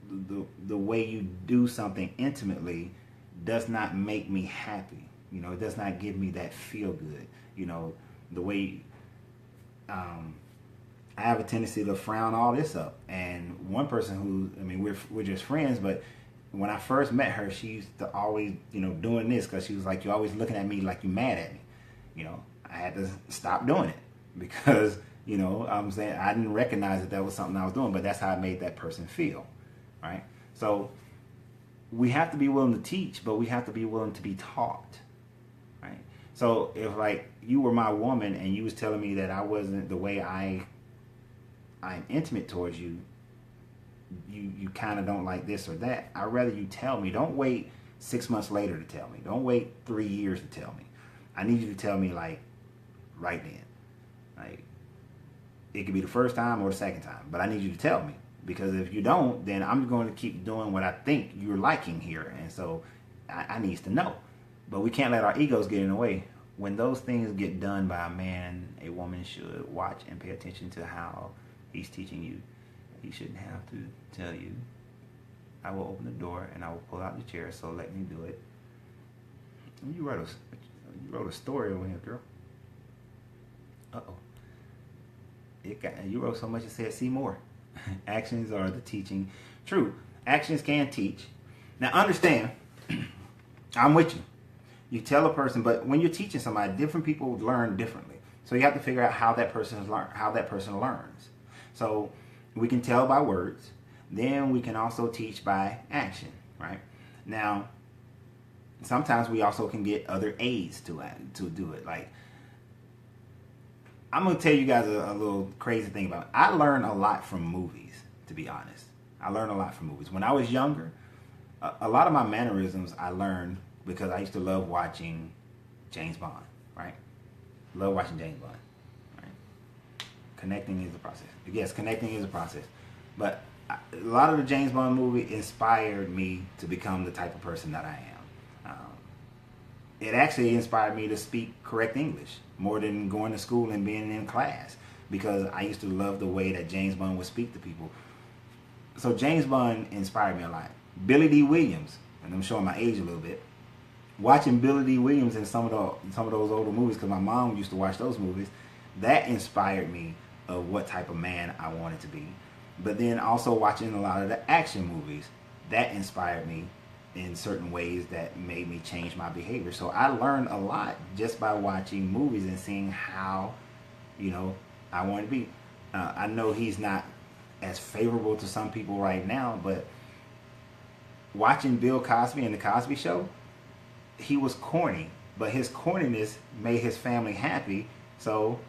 the way you do something intimately does not make me happy. You know, it does not give me that feel good. You know, the way I have a tendency to frown all this up. And one person who, I mean, we're just friends, but when I first met her, she used to always, you know, doing this because she was like, you're always looking at me like you're mad at me. You know, I had to stop doing it because, you know, I'm saying I didn't recognize that was something I was doing, but that's how I made that person feel, right? So we have to be willing to teach, but we have to be willing to be taught, right? So if like you were my woman and you was telling me that I wasn't the way I'm intimate towards you, you kind of don't like this or that, I'd rather you tell me. Don't wait 6 months later to tell me. Don't wait 3 years to tell me. I need you to tell me like right then. Like it could be the first time or the second time, but I need you to tell me, because if you don't, then I'm going to keep doing what I think you're liking here, and so I need to know. But we can't let our egos get in the way. When those things get done by a man, a woman should watch and pay attention to how he's teaching you. He shouldn't have to tell you, I will open the door and I will pull out the chair, so let me do it. You wrote a story over here, girl. Uh-oh. You wrote so much it said see more. Actions are the teaching. True. Actions can teach. Now understand, I'm with you. You tell a person, but when you're teaching somebody, different people learn differently. So you have to figure out how that person learns. So we can tell by words, then we can also teach by action, right? Now, sometimes we also can get other aids to do it. Like, I'm going to tell you guys a little crazy thing about it. I learned a lot from movies, to be honest. I learned a lot from movies. When I was younger, a lot of my mannerisms I learned because I used to love watching James Bond, right? Love watching James Bond, right? Connecting is a process. Yes, connecting is a process. But a lot of the James Bond movie inspired me to become the type of person that I am. It actually inspired me to speak correct English more than going to school and being in class, because I used to love the way that James Bond would speak to people. So James Bond inspired me a lot. Billy D. Williams, and I'm showing my age a little bit. Watching Billy D. Williams in some of those older movies, because my mom used to watch those movies, that inspired me of what type of man I wanted to be. But then also watching a lot of the action movies, that inspired me in certain ways that made me change my behavior. So I learned a lot just by watching movies and seeing how, you know, I want to be. I know he's not as favorable to some people right now, but watching Bill Cosby and the Cosby Show, he was corny, but his corniness made his family happy. So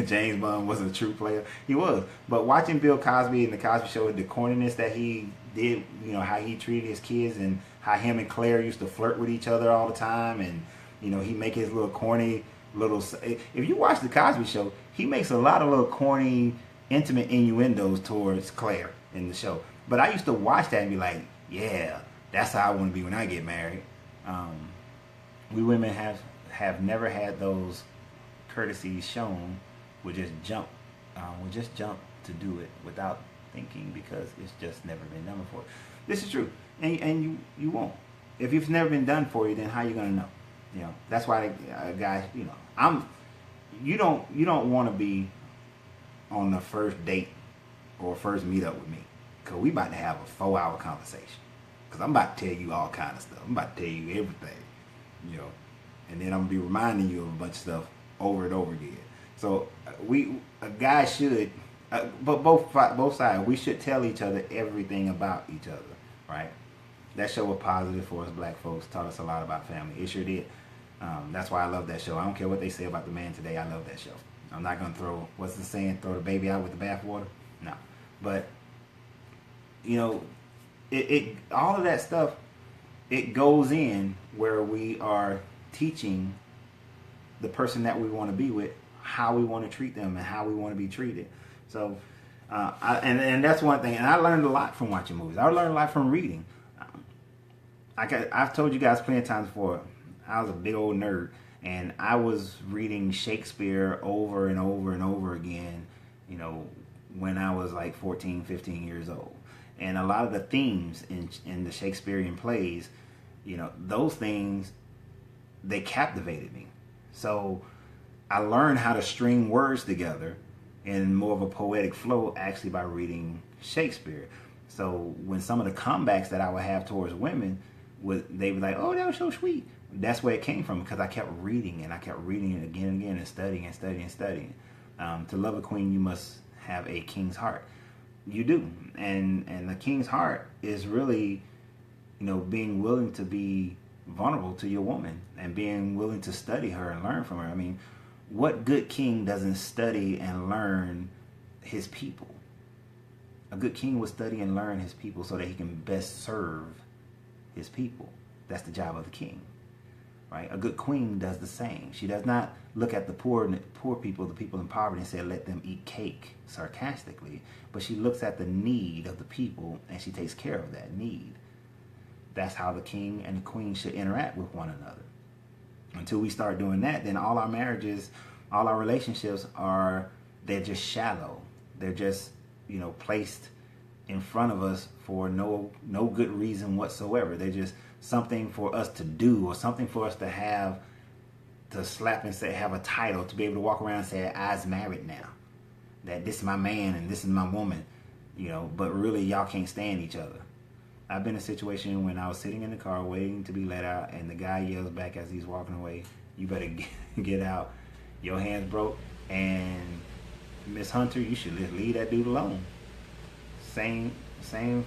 James Bond wasn't a true player. He was. But watching Bill Cosby and the Cosby Show, the corniness that he did, you know, how he treated his kids and how him and Claire used to flirt with each other all the time, and, you know, he make his little corny little... If you watch the Cosby Show, he makes a lot of little corny, intimate innuendos towards Claire in the show. But I used to watch that and be like, yeah, that's how I want to be when I get married. We women have never had those courtesies shown. We just jump to do it without thinking because it's just never been done before. This is true, and you won't. If it's never been done for you, then how you gonna know? You know, that's why guys, you know, you don't want to be on the first date or first meetup with me, because we about to have a 4-hour conversation, because I'm about to tell you all kind of stuff. I'm about to tell you everything, you know, and then I'm gonna be reminding you of a bunch of stuff over and over again. So a guy should, but both sides, we should tell each other everything about each other, right? That show was positive for us black folks, taught us a lot about family. It sure did. That's why I love that show. I don't care what they say about the man today. I love that show. I'm not going to throw, what's the saying, throw the baby out with the bathwater? No. But, you know, all of that stuff, it goes in where we are teaching the person that we want to be with how we want to treat them and how we want to be treated. So, and that's one thing. And I learned a lot from watching movies. I learned a lot from reading. I've told you guys plenty of times before, I was a big old nerd, and I was reading Shakespeare over and over and over again, you know, when I was like 14, 15 years old. And a lot of the themes in the Shakespearean plays, you know, those things, they captivated me. So I learned how to string words together in more of a poetic flow actually by reading Shakespeare. So when some of the comebacks that I would have towards women, they were like, oh, that was so sweet. That's where it came from, because I kept reading, and I kept reading it again and again, and studying and studying and studying. To love a queen, you must have a king's heart. You do. And the king's heart is really, you know, being willing to be vulnerable to your woman and being willing to study her and learn from her. I mean, what good king doesn't study and learn his people? A good king will study and learn his people so that he can best serve his people. That's the job of the king, right? A good queen does the same. She does not look at the poor people, the people in poverty, and say, let them eat cake, sarcastically. But she looks at the need of the people, and she takes care of that need. That's how the king and the queen should interact with one another. Until we start doing that, then all our marriages, all our relationships they're just shallow. They're just, you know, placed in front of us for no good reason whatsoever. They're just something for us to do, or something for us to have, to slap and say, have a title, to be able to walk around and say, I's married now. That this is my man and this is my woman, you know, but really y'all can't stand each other. I've been in a situation when I was sitting in the car waiting to be let out, and the guy yells back as he's walking away, you better get out. Your hand's broke, and Miss Hunter, you should just leave that dude alone. Same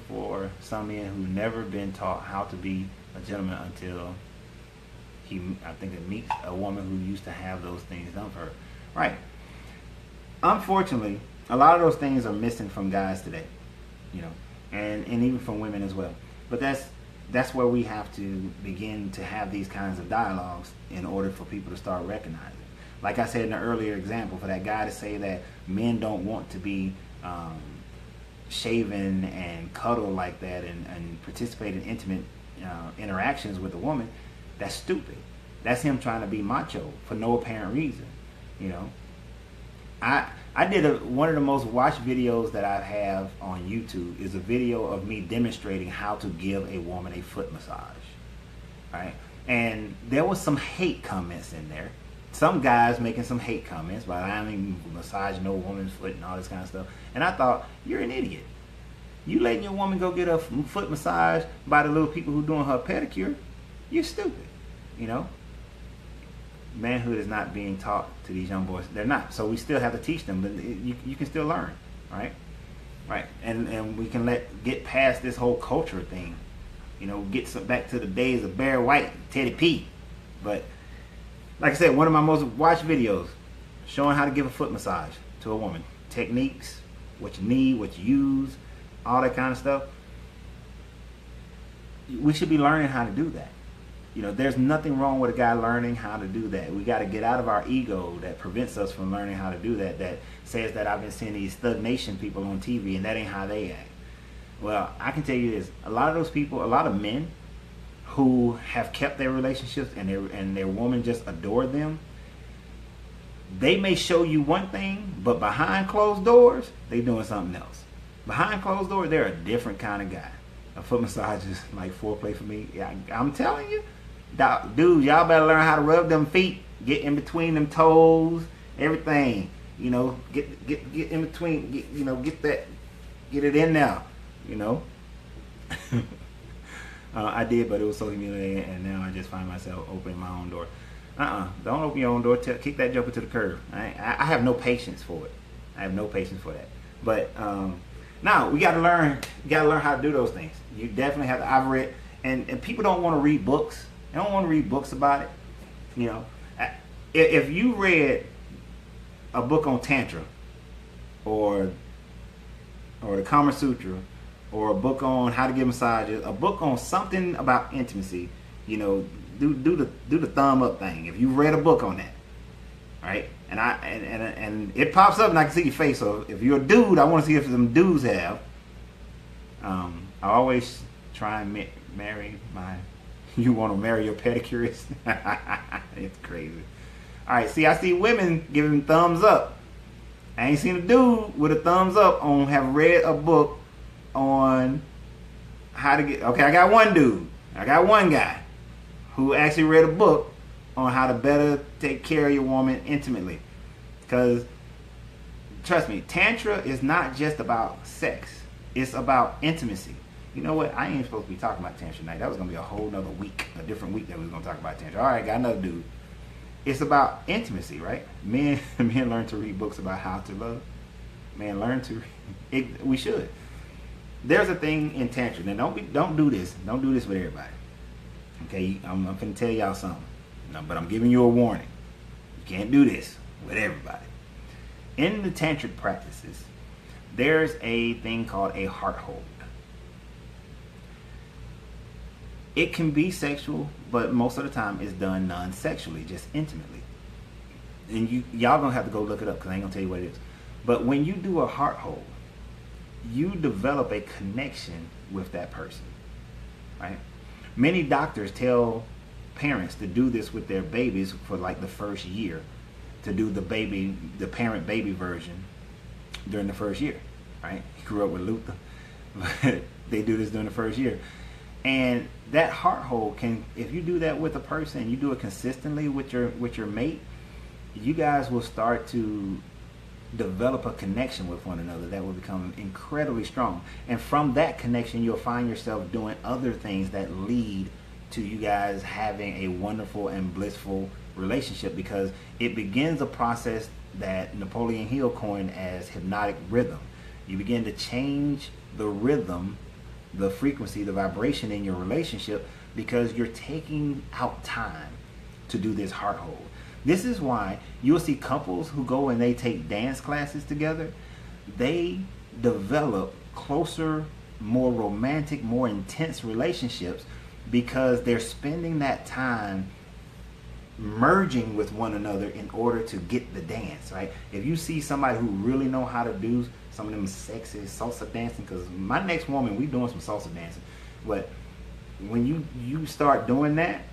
for some men who've never been taught how to be a gentleman until it meets a woman who used to have those things done for her. Right. Unfortunately, a lot of those things are missing from guys today, you know, and even from women as well. But that's where we have to begin to have these kinds of dialogues in order for people to start recognizing. Like I said in the earlier example, for that guy to say that men don't want to be shaven and cuddle like that and participate in intimate interactions with a woman, that's stupid. That's him trying to be macho for no apparent reason. You know, I did one of the most watched videos that I have on YouTube is a video of me demonstrating how to give a woman a foot massage, right? And there was some hate comments in there. Some guys making some hate comments, but I don't even massage no woman's foot and all this kind of stuff. And I thought, you're an idiot. You letting your woman go get a foot massage by the little people who doing her pedicure? You're stupid, you know? Manhood is not being taught to these young boys. They're not. So we still have to teach them, but you can still learn, right? Right. And we can get past this whole culture thing, you know, get back to the days of Barry White, Teddy P. But like I said, one of my most watched videos showing how to give a foot massage to a woman. Techniques, what you need, what you use, all that kind of stuff. We should be learning how to do that. You know, there's nothing wrong with a guy learning how to do that. We got to get out of our ego that prevents us from learning how to do that, that says that I've been seeing these Thug Nation people on TV and that ain't how they act. Well, I can tell you this: a lot of those people, a lot of men who have kept their relationships and their woman just adored them, they may show you one thing, but behind closed doors, they doing something else. Behind closed doors, they're a different kind of guy. A foot massage is like foreplay for me. Yeah, I'm telling you, dude, y'all better learn how to rub them feet, get in between them toes, everything. You know, get in between. Get it in now. You know. I did, but it was so humiliating, and now I just find myself opening my own door. Don't open your own door. Kick that joker to the curb. I have no patience for it. I have no patience for that. But now we got to learn. You got to learn how to do those things. You definitely have to. I've read, and people don't want to read books. They don't want to read books about it. You know, if you read a book on Tantra, or the Kama Sutra, or a book on how to give massages, a book on something about intimacy, you know, do the thumb up thing. If you read a book on that, right? And it pops up and I can see your face. So if you're a dude, I want to see if some dudes have. I always try and marry my. You want to marry your pedicurist? It's crazy. All right, see, I see women giving thumbs up. I ain't seen a dude with a thumbs up on have read a book on how to get. Okay, I got one dude. I got one guy who actually read a book on how to better take care of your woman intimately. Because, trust me, Tantra is not just about sex. It's about intimacy. You know what? I ain't supposed to be talking about Tantra tonight. That was going to be a whole nother week, a different week that we was going to talk about Tantra. All right, got another dude. It's about intimacy, right? Men learn to read books about how to love. Men learn to. We should. There's a thing in Tantra. Now, don't do this. Don't do this with everybody. Okay, I'm finna tell y'all something. But I'm giving you a warning. You can't do this with everybody. In the tantric practices, there's a thing called a heart hold. It can be sexual, but most of the time it's done non-sexually, just intimately. And y'all gonna have to go look it up because I ain't gonna tell you what it is. But when you do a heart hold, you develop a connection with that person, right? Many doctors tell parents to do this with their babies for like the first year, to do the parent-baby version during the first year, right? He grew up with Luther, but they do this during the first year. And that heart hold can, if you do that with a person, you do it consistently with your mate, you guys will start to develop a connection with one another that will become incredibly strong. And from that connection, you'll find yourself doing other things that lead to you guys having a wonderful and blissful relationship, because it begins a process that Napoleon Hill coined as hypnotic rhythm. You begin to change the rhythm, the frequency, the vibration in your relationship, because you're taking out time to do this heart hold. This is why you'll see couples who go and they take dance classes together. They develop closer, more romantic, more intense relationships because they're spending that time merging with one another in order to get the dance, right? If you see somebody who really know how to do some of them sexy salsa dancing, because my next woman, we doing some salsa dancing, but when you start doing that,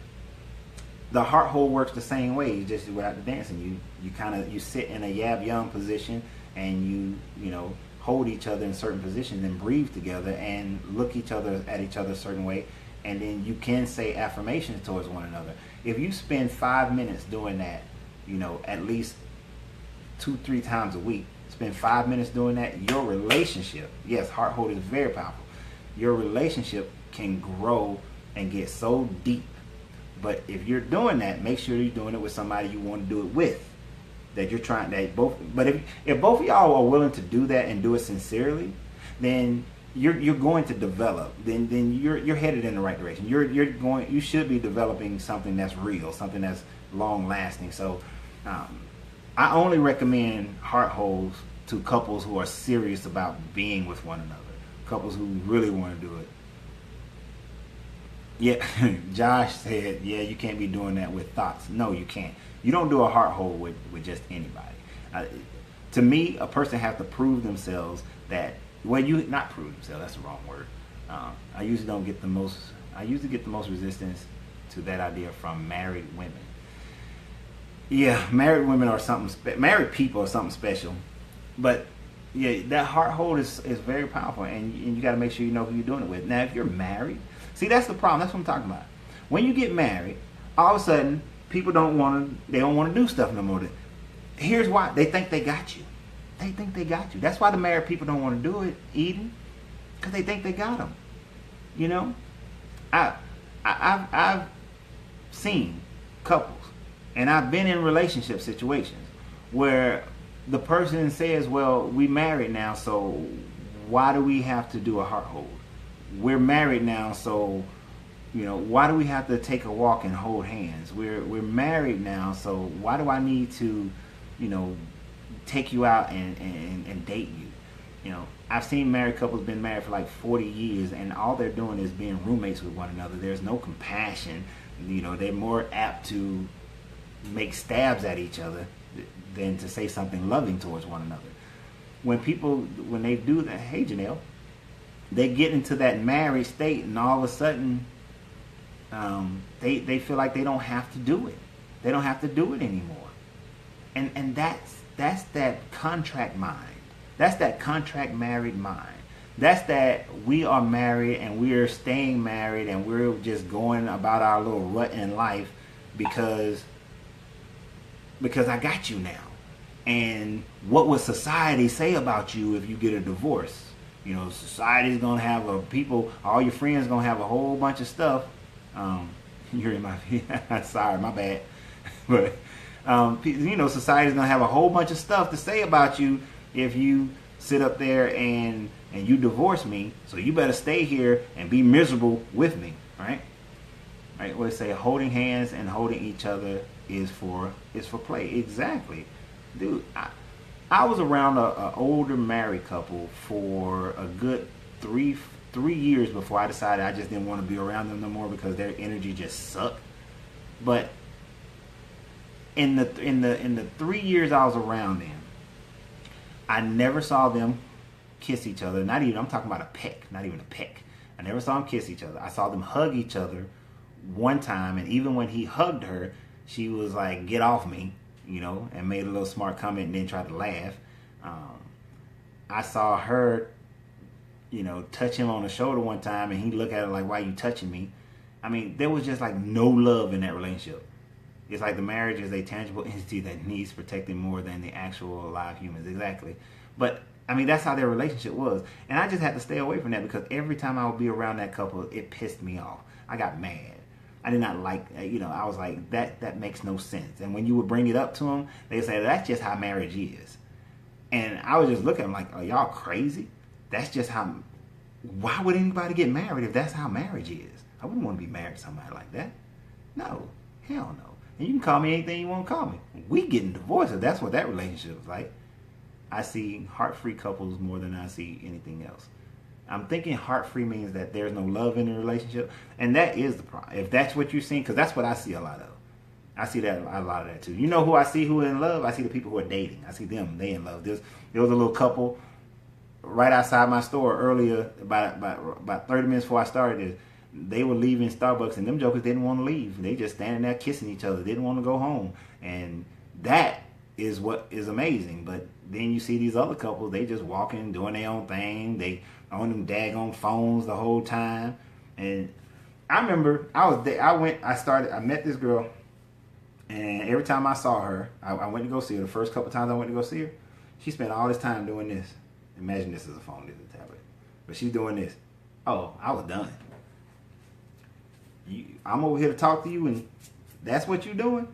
the heart hold works the same way. You just without the dancing, you sit in a yab yum position and you know hold each other in certain positions and breathe together and look at each other a certain way, and then you can say affirmations towards one another. If you spend 5 minutes doing that, you know, at least 2-3 times a week, spend 5 minutes doing that, your relationship, yes, heart hold is very powerful. Your relationship can grow and get so deep. But if you're doing that, make sure you're doing it with somebody you want to do it with. That you're trying that both. But if both of y'all are willing to do that and do it sincerely, then you're going to develop. Then you're headed in the right direction. You should be developing something that's real, something that's long lasting. So I only recommend heart holds to couples who are serious about being with one another. Couples who really want to do it. Yeah, Josh said, yeah, you can't be doing that with thoughts. No, you can't. You don't do a heart hold with just anybody. To me, a person has to prove themselves that well, you not prove themselves. That's the wrong word. I usually don't get the most. I usually get the most resistance to that idea from married women. Yeah, married women are something. Married people are something special, but yeah, that heart hold is very powerful, and you got to make sure you know who you're doing it with. Now, if you're married, see, that's the problem. That's what I'm talking about. When you get married, all of a sudden, people don't want to. They don't want to do stuff no more. Here's why: they think they got you. They think they got you. That's why the married people don't want to do it, Eden, because they think they got them. You know, I've seen couples, and I've been in relationship situations where the person says, "Well, we married now, so why do we have to do a heart hold? We're married now, so why do we have to take a walk and hold hands? We're married now, so why do I need to, take you out and date you?" I've seen married couples been married for like 40 years, and all they're doing is being roommates with one another. There's no compassion. They're more apt to make stabs at each other than to say something loving towards one another. When they do that, hey Janelle, they get into that married state, and all of a sudden, they feel like they don't have to do it. They don't have to do it anymore. And that's that contract mind. That's that contract married mind. That's that we are married and we're staying married and we're just going about our little rut in life because I got you now. And what would society say about you if you get a divorce? Society's gonna have all your friends gonna have a whole bunch of stuff. You're in my sorry, my bad. But society's gonna have a whole bunch of stuff to say about you if you sit up there and you divorce me. So you better stay here and be miserable with me, right? Right? What they say, holding hands and holding each other is for play. Exactly, dude. I was around a older married couple for a good three years before I decided I just didn't want to be around them no more because their energy just sucked. But in the 3 years I was around them, I never saw them kiss each other. I'm talking about a peck, not even a peck. I never saw them kiss each other. I saw them hug each other one time, and even when he hugged her, she was like, "Get off me," and made a little smart comment and then tried to laugh. I saw her, touch him on the shoulder one time, and he looked at her like, "Why are you touching me?" I mean, there was just like no love in that relationship. It's like the marriage is a tangible entity that needs protecting more than the actual live humans. Exactly. But, I mean, that's how their relationship was. And I just had to stay away from that because every time I would be around that couple, it pissed me off. I got mad. I did not like, I was like, that makes no sense. And when you would bring it up to them, they say, "That's just how marriage is." And I was just looking at them like, "Are y'all crazy? That's just how, why would anybody get married if that's how marriage is? I wouldn't want to be married to somebody like that. No, hell no. And you can call me anything you want to call me. We getting divorced if that's what that relationship is like." I see heart-free couples more than I see anything else. I'm thinking heart-free means that there's no love in the relationship. And that is the problem. If that's what you're seeing, because that's what I see a lot of. I see that a lot of that too. You know who I see who are in love? I see the people who are dating. I see them, they in love. There was a little couple right outside my store earlier, about 30 minutes before I started this. They were leaving Starbucks, and them jokers didn't want to leave. They just standing there kissing each other. Didn't want to go home. And that is what is amazing. But then you see these other couples, they just walking, doing their own thing. They on them daggone phones the whole time. And I remember I met this girl, and every time I saw her, I went to go see her. The first couple times I went to go see her, she spent all this time doing this. Imagine this is a phone, this is a tablet. But she's doing this. Oh, I was done. I'm over here to talk to you, and that's what you're doing?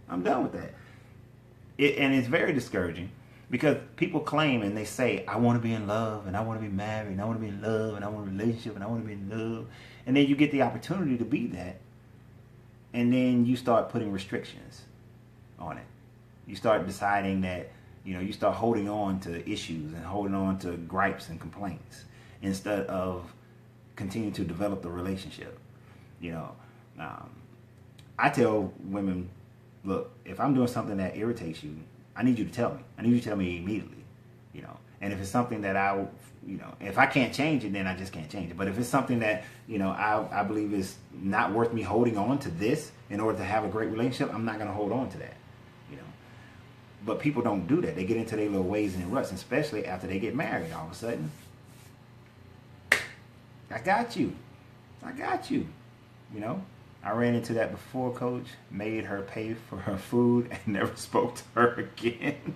I'm done with that. And it's very discouraging because people claim and they say, "I want to be in love, and I want to be married, and I want to be in love, and I want a relationship, and I want to be in love." And then you get the opportunity to be that, and then you start putting restrictions on it. You start deciding that, you start holding on to issues and holding on to gripes and complaints instead of continue to develop the relationship. I tell women, look, if I'm doing something that irritates you, I need you to tell me. I need you to tell me immediately. And if it's something that if I can't change it, then I just can't change it. But if it's something that, I believe is not worth me holding on to this in order to have a great relationship, I'm not going to hold on to that, But people don't do that. They get into their little ways and ruts, especially after they get married. All of a sudden, I got you. I ran into that before, Coach. Made her pay for her food and never spoke to her again.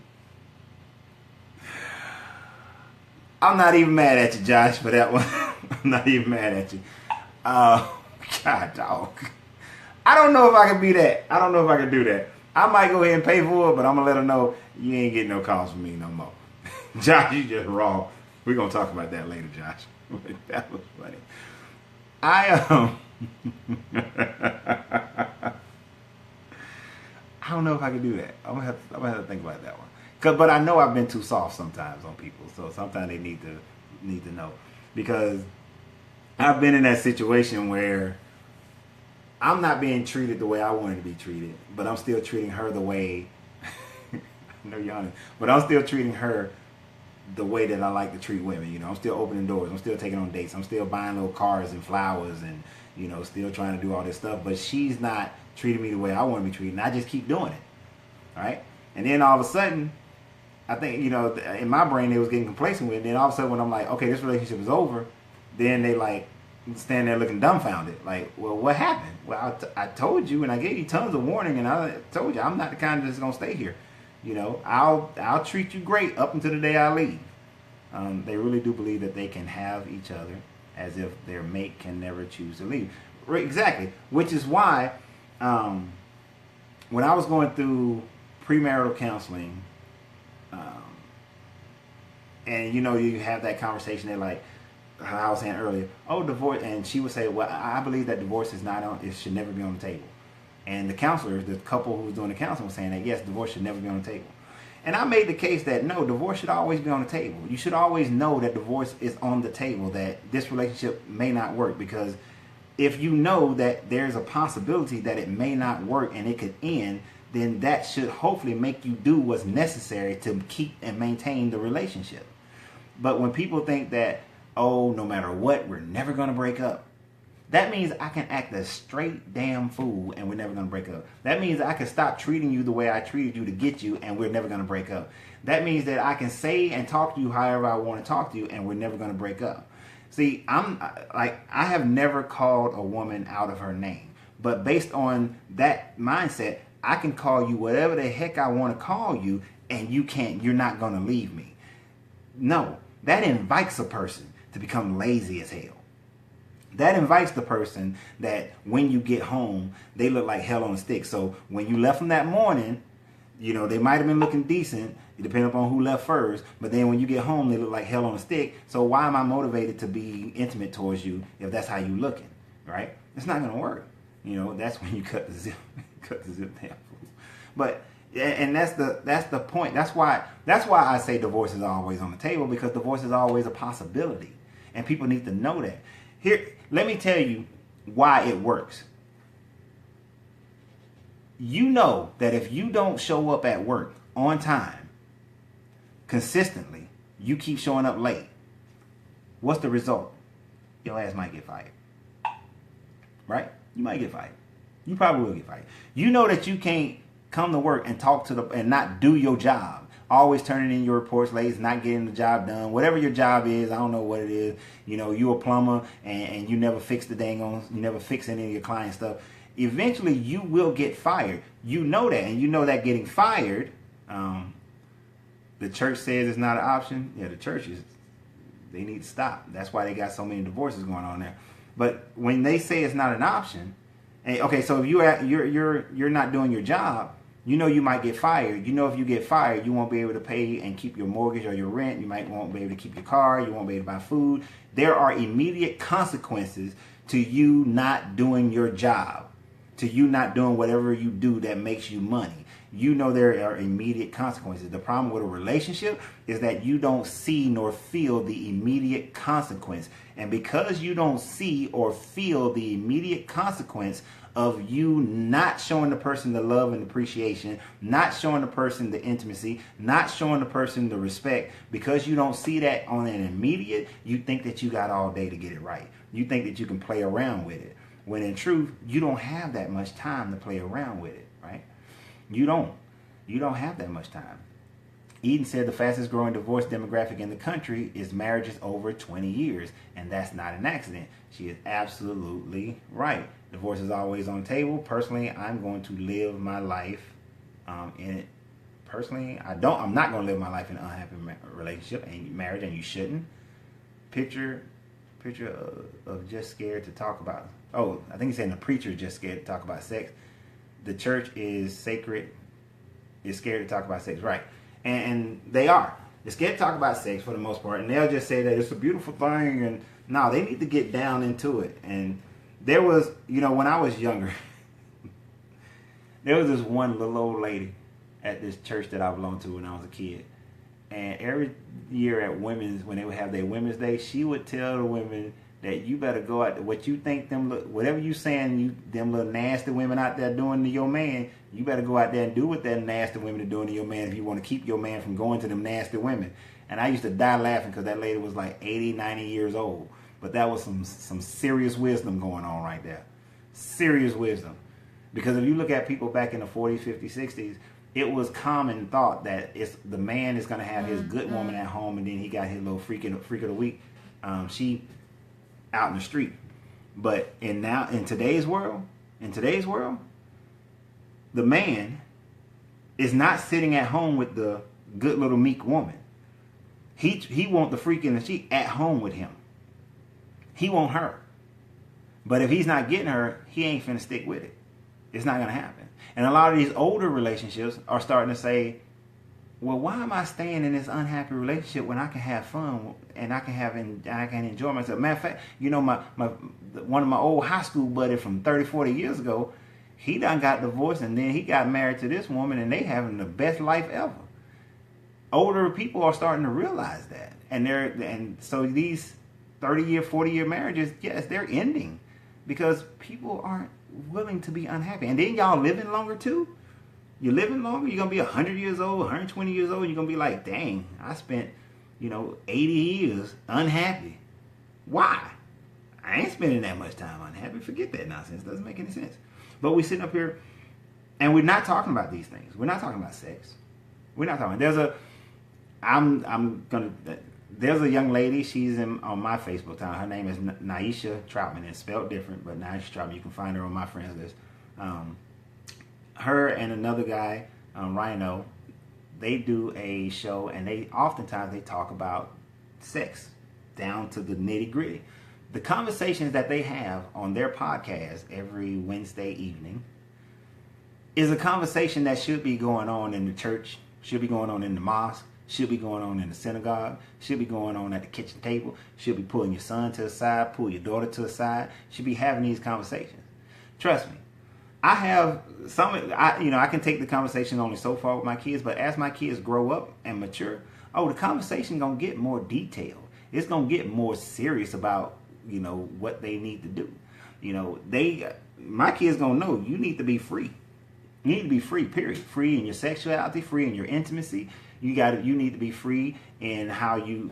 I'm not even mad at you, Josh, for that one. I'm not even mad at you. God, dog. I don't know if I can be that. I don't know if I can do that. I might go ahead and pay for it, but I'm going to let her know you ain't getting no calls from me no more. Josh, you just raw. We're going to talk about that later, Josh. That was funny. I don't know if I can do that. I'm gonna have to think about that one. But I know I've been too soft sometimes on people, so sometimes they need to know, because I've been in that situation where I'm not being treated the way I wanted to be treated, but I'm still treating her the way. I know you're honest, but I'm still treating her the way that I like to treat women. I'm still opening doors. I'm still taking on dates. I'm still buying little cars and flowers and, still trying to do all this stuff. But she's not treating me the way I want to be treated. And I just keep doing it. All right. And then all of a sudden, I think, in my brain, they was getting complacent with it. Then all of a sudden when I'm like, okay, this relationship is over, then they like stand there looking dumbfounded. Like, well, what happened? Well, I told you, and I gave you tons of warning, and I told you I'm not the kind that's going to stay here. I'll treat you great up until the day I leave. They really do believe that they can have each other as if their mate can never choose to leave. Exactly. Which is why when I was going through premarital counseling, and you have that conversation, they're like, how I was saying earlier, oh, divorce, and she would say, well, I believe that divorce it should never be on the table. And the counselors, the couple who was doing the counseling, was saying that, yes, divorce should never be on the table. And I made the case that, no, divorce should always be on the table. You should always know that divorce is on the table, that this relationship may not work. Because if you know that there's a possibility that it may not work and it could end, then that should hopefully make you do what's necessary to keep and maintain the relationship. But when people think that, oh, no matter what, we're never going to break up, that means I can act a straight damn fool and we're never going to break up. That means I can stop treating you the way I treated you to get you and we're never going to break up. That means that I can say and talk to you however I want to talk to you and we're never going to break up. See, I have never called a woman out of her name. But based on that mindset, I can call you whatever the heck I want to call you and you're not going to leave me. No, that invites a person to become lazy as hell. That invites the person that when you get home, they look like hell on a stick. So when you left them that morning, they might have been looking decent, depending upon who left first. But then when you get home, they look like hell on a stick. So why am I motivated to be intimate towards you if that's how you looking, right? It's not going to work. That's when you cut the zip down. But and that's the point. That's why I say divorce is always on the table, because divorce is always a possibility, and people need to know that. Here, let me tell you why it works. You know that if you don't show up at work on time, consistently, you keep showing up late, what's the result? Your ass might get fired. Right? You might get fired. You probably will get fired. You know that you can't come to work and talk and not do your job. Always turning in your reports late, not getting the job done. Whatever your job is, I don't know what it is. You're a plumber and you never fix you never fix any of your client stuff. Eventually, you will get fired. You know that, and you know that getting fired, the church says it's not an option. Yeah, the churches, they need to stop. That's why they got so many divorces going on there. But when they say it's not an option, and okay, so if you're not doing your job, you might get fired. If you get fired, you won't be able to pay and keep your mortgage or your rent. You won't be able to keep your car. You won't be able to buy food. There are immediate consequences to you not doing your job, to you not doing whatever you do that makes you money. There are immediate consequences. The problem with a relationship is that you don't see nor feel the immediate consequence. And because you don't see or feel the immediate consequence of you not showing the person the love and appreciation, not showing the person the intimacy, not showing the person the respect, because you don't see that on an immediate, you think that you got all day to get it right. You think that you can play around with it. When in truth, you don't have that much time to play around with it, right? You don't. You don't have that much time. Eden said the fastest growing divorce demographic in the country is marriages over 20 years, and that's not an accident. She is absolutely right. Divorce is always on the table. Personally, I'm going to live my life in it. Personally, I'm not going to live my life in an unhappy relationship and marriage, and you shouldn't. Picture of just scared to talk about. Oh, I think he's saying the preacher is just scared to talk about sex. The church is sacred. Is scared to talk about sex, right? And they are. They're scared to talk about sex for the most part, and they'll just say that it's a beautiful thing. And no, they need to get down into it. And there was, when I was younger, there was this one little old lady at this church that I belonged to when I was a kid. And every year at women's, when they would have their Women's Day, she would tell the women that you better go out, what you think whatever you saying, them little nasty women out there doing to your man, you better go out there and do what that nasty women are doing to your man if you want to keep your man from going to them nasty women. And I used to die laughing because that lady was like 80, 90 years old. But that was some serious wisdom going on right there. Serious wisdom. Because if you look at people back in the 40s, 50s, 60s, it was common thought that the man is going to have his good woman at home, and then he got his little freak of the week. She out in the street. But in today's world, the man is not sitting at home with the good little meek woman. He want the freak in the sheet at home with him. He want her. But if he's not getting her, he ain't finna stick with it. It's not gonna happen. And a lot of these older relationships are starting to say, well, why am I staying in this unhappy relationship when I can have fun and I can enjoy myself? Matter of fact, one of my old high school buddies from 30, 40 years ago, he done got divorced and then he got married to this woman and they having the best life ever. Older people are starting to realize that. And so these 30-year, 40-year marriages, yes, they're ending because people aren't willing to be unhappy. And then y'all living longer too. You're living longer. You're going to be 100 years old, 120 years old. You're going to be like, dang, I spent, 80 years unhappy. Why? I ain't spending that much time unhappy. Forget that nonsense. It doesn't make any sense. But we sitting up here and we're not talking about these things. We're not talking about sex. We're not talking. There's a young lady. She's on my Facebook account. Her name is Naisha Troutman. It's spelled different, but Naisha Troutman. You can find her on my friends list. Her and another guy, Rhino, they do a show, and oftentimes they talk about sex down to the nitty gritty. The conversations that they have on their podcast every Wednesday evening is a conversation that should be going on in the church, should be going on in the mosque, should be going on in the synagogue, should be going on at the kitchen table, should be pulling your son to the side, pull your daughter to the side, should be having these conversations. Trust me. I have I can take the conversation only so far with my kids, but as my kids grow up and mature, the conversation gonna get more detailed. It's gonna get more serious about, what they need to do. My kids gonna know you need to be free. You need to be free, period. Free in your sexuality, free in your intimacy. You need to be free in how you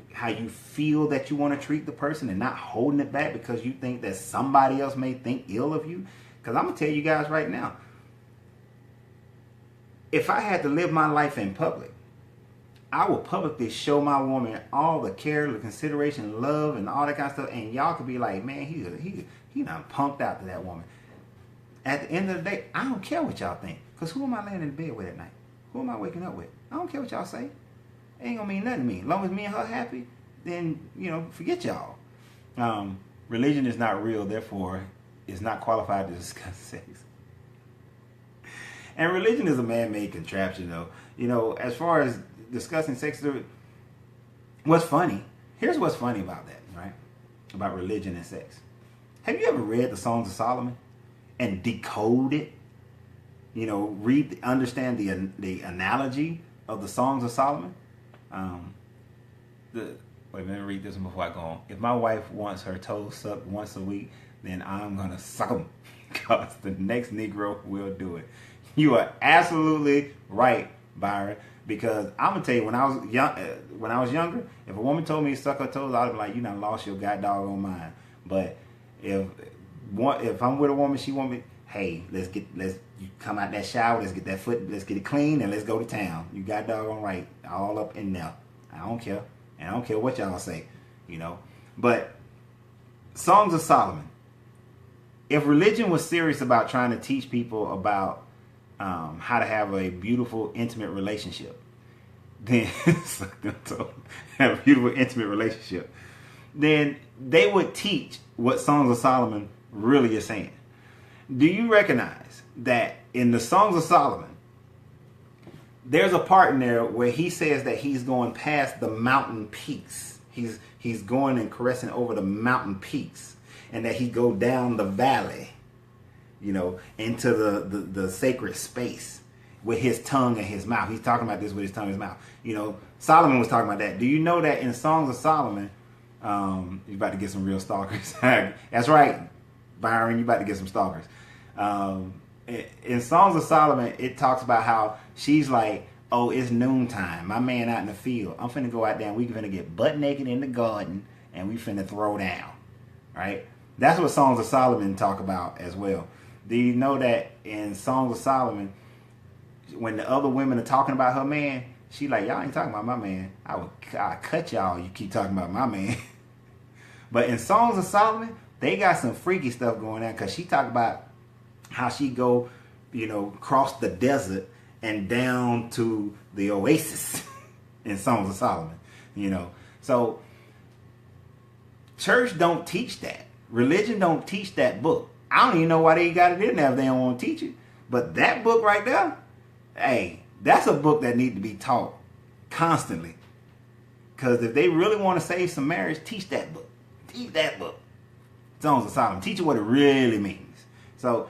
feel that you want to treat the person and not holding it back because you think that somebody else may think ill of you. Because I'm going to tell you guys right now, if I had to live my life in public, I would publicly show my woman all the care, the consideration, love, and all that kind of stuff. And y'all could be like, man, he done pumped out to that woman. At the end of the day, I don't care what y'all think. Because who am I laying in bed with at night? Who am I waking up with? I don't care what y'all say. It ain't going to mean nothing to me. As long as me and her happy, then, forget y'all. Religion is not real, therefore is not qualified to discuss sex. And religion is a man-made contraption, though. As far as discussing sex, what's funny, here's what's funny about that, right? About religion and sex. Have you ever read the Songs of Solomon and decode it? Understand the analogy of the Songs of Solomon? Wait, let me read this one before I go on. If my wife wants her toes sucked once a week, then I'm going to suck them. because the next Negro will do it. You are absolutely right, Byron. Because I'm gonna tell you, when I was younger, if a woman told me to suck her toes, I'd be like, "You done lost your god doggone mind." But if I'm with a woman, she want me, hey, you come out that shower, let's get it clean, and let's go to town. You got doggone right, all up in there. I don't care, and I don't care what y'all say, you know. But Songs of Solomon. If religion was serious about trying to teach people about how to have a beautiful, intimate relationship, then have a beautiful, intimate relationship, then they would teach what Songs of Solomon really is saying. Do you recognize that in the Songs of Solomon, there's a part in there where he says that he's going past the mountain peaks. He's going and caressing over the mountain peaks, and that he go down the valley, you know, into the sacred space with his tongue and his mouth. He's talking about this with his tongue and his mouth. You know, Solomon was talking about that. Do you know that in Songs of Solomon, you're about to get some real stalkers. That's right, Byron, you're about to get some stalkers. In Songs of Solomon, it talks about how she's like, oh, it's noontime. My man out in the field. I'm finna go out there and we finna get butt naked in the garden and we finna throw down. Right? That's what Songs of Solomon talk about as well. Do you know that in Songs of Solomon, when the other women are talking about her man, she like, y'all ain't talking about my man. I'll cut y'all. You keep talking about my man. But in Songs of Solomon, they got some freaky stuff going on, because she talk about how she go, you know, cross the desert and down to the oasis in Songs of Solomon, you know. So church don't teach that. Religion don't teach that book. I don't even know why they got it in there if they don't want to teach it. But that book right there, hey, that's a book that needs to be taught constantly. Because if they really want to save some marriage, teach that book. Teach that book. Songs of Solomon. Teach it what it really means. So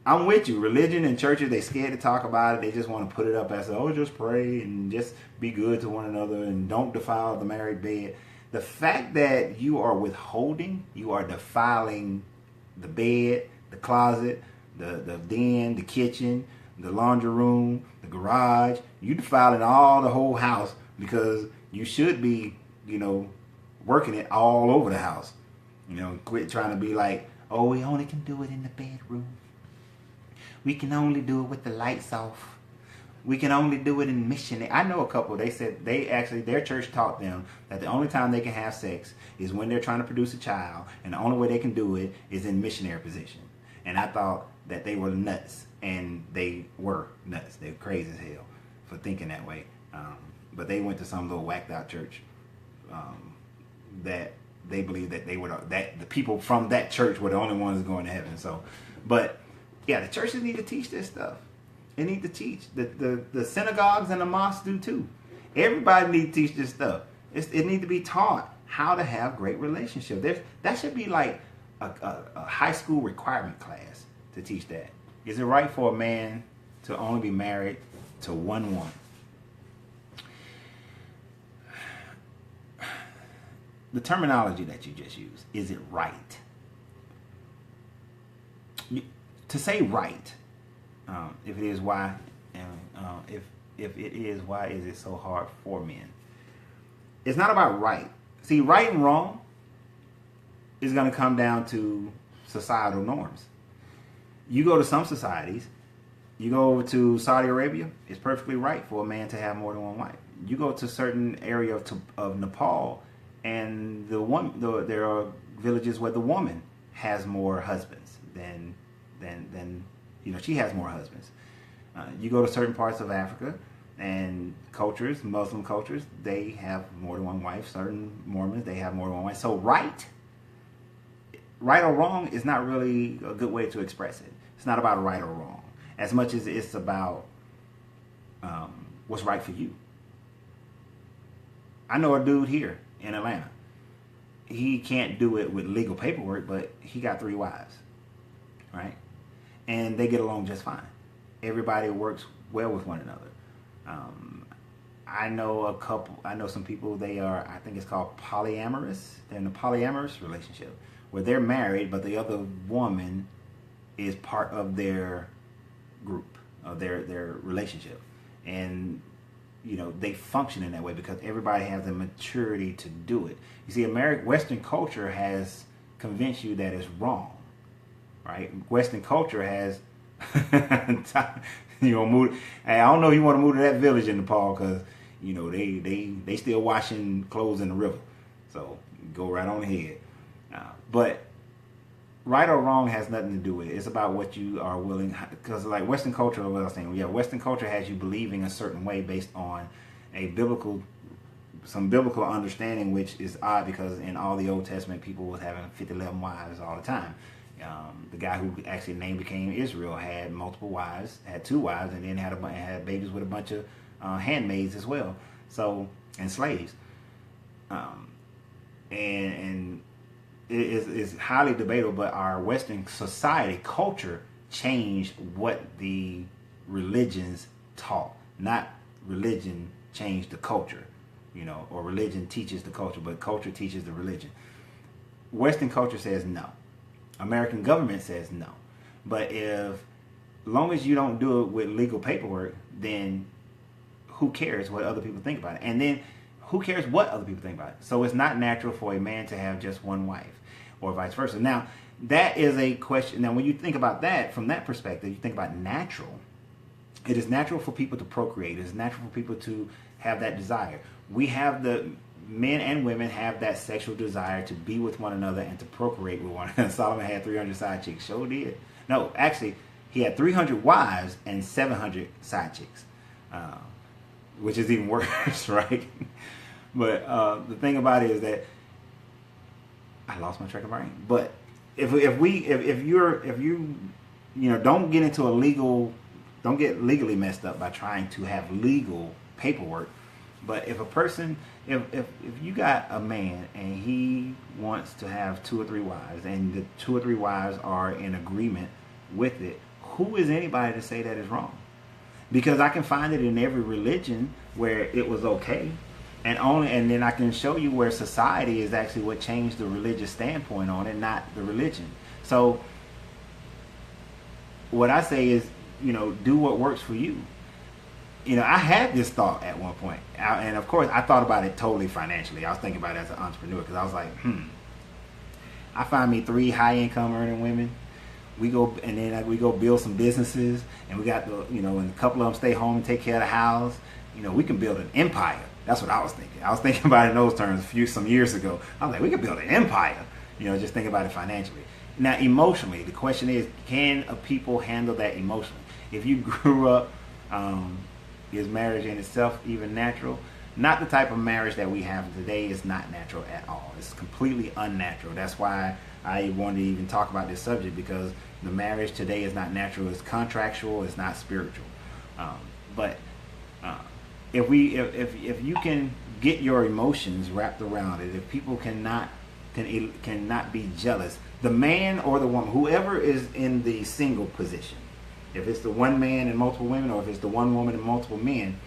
I'm with you. Religion and churches, they scared to talk about it. They just want to put it up as, oh, just pray and just be good to one another and don't defile the married bed. The fact that you are withholding, you are defiling the bed, the closet, the den, the kitchen, the laundry room, the garage. You defiling all the whole house because you should be, you know, working it all over the house. You know, quit trying to be like, oh, we only can do it in the bedroom. We can only do it with the lights off. We can only do it in missionary. I know a couple, they said their church taught them that the only time they can have sex is when they're trying to produce a child, and the only way they can do it is in missionary position. And I thought that they were nuts, and they were nuts. They were crazy as hell for thinking that way. But they went to some little whacked out church that they believed that that the people from that church were the only ones going to heaven. So, but yeah, the churches need to teach this stuff. They need to teach. The synagogues and the mosques do too. Everybody needs to teach this stuff. It needs to be taught how to have great relationships. That should be like a high school requirement class to teach that. Is it right for a man to only be married to one woman? The terminology that you just used, is it right? To say right, if it is, why? And if it is, why is it so hard for men? It's not about right. See, right and wrong is going to come down to societal norms. You go to some societies, you go to Saudi Arabia, it's perfectly right for a man to have more than one wife. You go to a certain area of Nepal, and there are villages where the woman has more husbands than you know, she has more husbands. You go to certain parts of Africa and cultures, Muslim cultures, they have more than one wife. Certain Mormons, they have more than one wife. So right or wrong is not really a good way to express it. It's not about right or wrong as much as it's about what's right for you. I know a dude here in Atlanta. He can't do it with legal paperwork, but he got 3 wives, right? And they get along just fine. Everybody works well with one another. I know some people, they are, I think it's called polyamorous. They're in a polyamorous relationship where they're married, but the other woman is part of their group, of their relationship, and they function in that way because everybody has the maturity to do it. You see, Western culture has convinced you that it's wrong, right? Western culture has move. Hey, I don't know if you want to move to that village in Nepal because they still washing clothes in the river, so go right on ahead. But right or wrong has nothing to do with it. It's about what you are willing, because like Western culture, what I was saying, Western culture has you believing a certain way based on some biblical understanding, which is odd because in all the Old Testament, people was having 11 wives all the time. The guy who actually named became Israel had multiple wives, had 2 wives, and then had babies with a bunch of handmaids as well, and slaves. And it's highly debatable, but our Western society, culture, changed what the religions taught. Not religion changed the culture, or religion teaches the culture, but culture teaches the religion. Western culture says no. American government says no. But long as you don't do it with legal paperwork, then who cares what other people think about it? And then who cares what other people think about it? So it's not natural for a man to have just one wife, or vice versa. Now, that is a question. Now, when you think about that from that perspective, you think about natural. It is natural for people to procreate. It is natural for people to have that desire. Men and women have that sexual desire to be with one another and to procreate with one another. Solomon had 300 side chicks. Sure did. No, actually, he had 300 wives and 700 side chicks, which is even worse, right? But the thing about it is that I lost my track of brain. But if you don't get into don't get legally messed up by trying to have legal paperwork. But if a person, if you got a man and he wants to have 2 or 3 wives, and the 2 or 3 wives are in agreement with it, who is anybody to say that is wrong? Because I can find it in every religion where it was okay, and then I can show you where society is actually what changed the religious standpoint on it, not the religion. So what I say is, do what works for you. I had this thought at one point, and of course I thought about it totally financially. I was thinking about it as an entrepreneur because I was like, I find me 3 high income earning women. We go build some businesses, and we got and a couple of them stay home and take care of the house. We can build an empire. That's what I was thinking. I was thinking about it in those terms some years ago. I was like, we could build an empire. Just think about it financially. Now, emotionally, the question is, can a people handle that emotionally? If you grew up, is marriage in itself even natural? Not the type of marriage that we have today is not natural at all. It's completely unnatural. That's why I wanted to even talk about this subject, because the marriage today is not natural. It's contractual. It's not spiritual. But if you can get your emotions wrapped around it, if people cannot be jealous, the man or the woman, whoever is in the single position, if it's the one man and multiple women, or if it's the one woman and multiple men,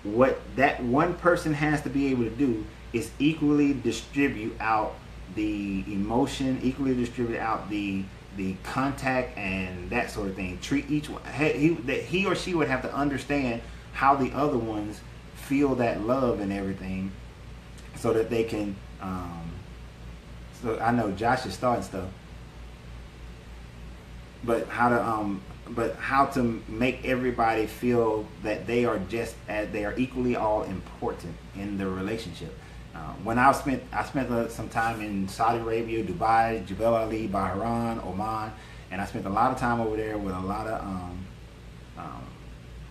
what that one person has to be able to do is equally distribute out the emotion, equally distribute out the contact and that sort of thing. Treat each one, he or she would have to understand how the other ones feel that love and everything, so that they can so I know Josh is starting stuff, but how to make everybody feel that they are equally all important in the relationship. When I spent some time in Saudi Arabia, Dubai, Jebel Ali, Bahrain, Oman, and I spent a lot of time over there with a lot of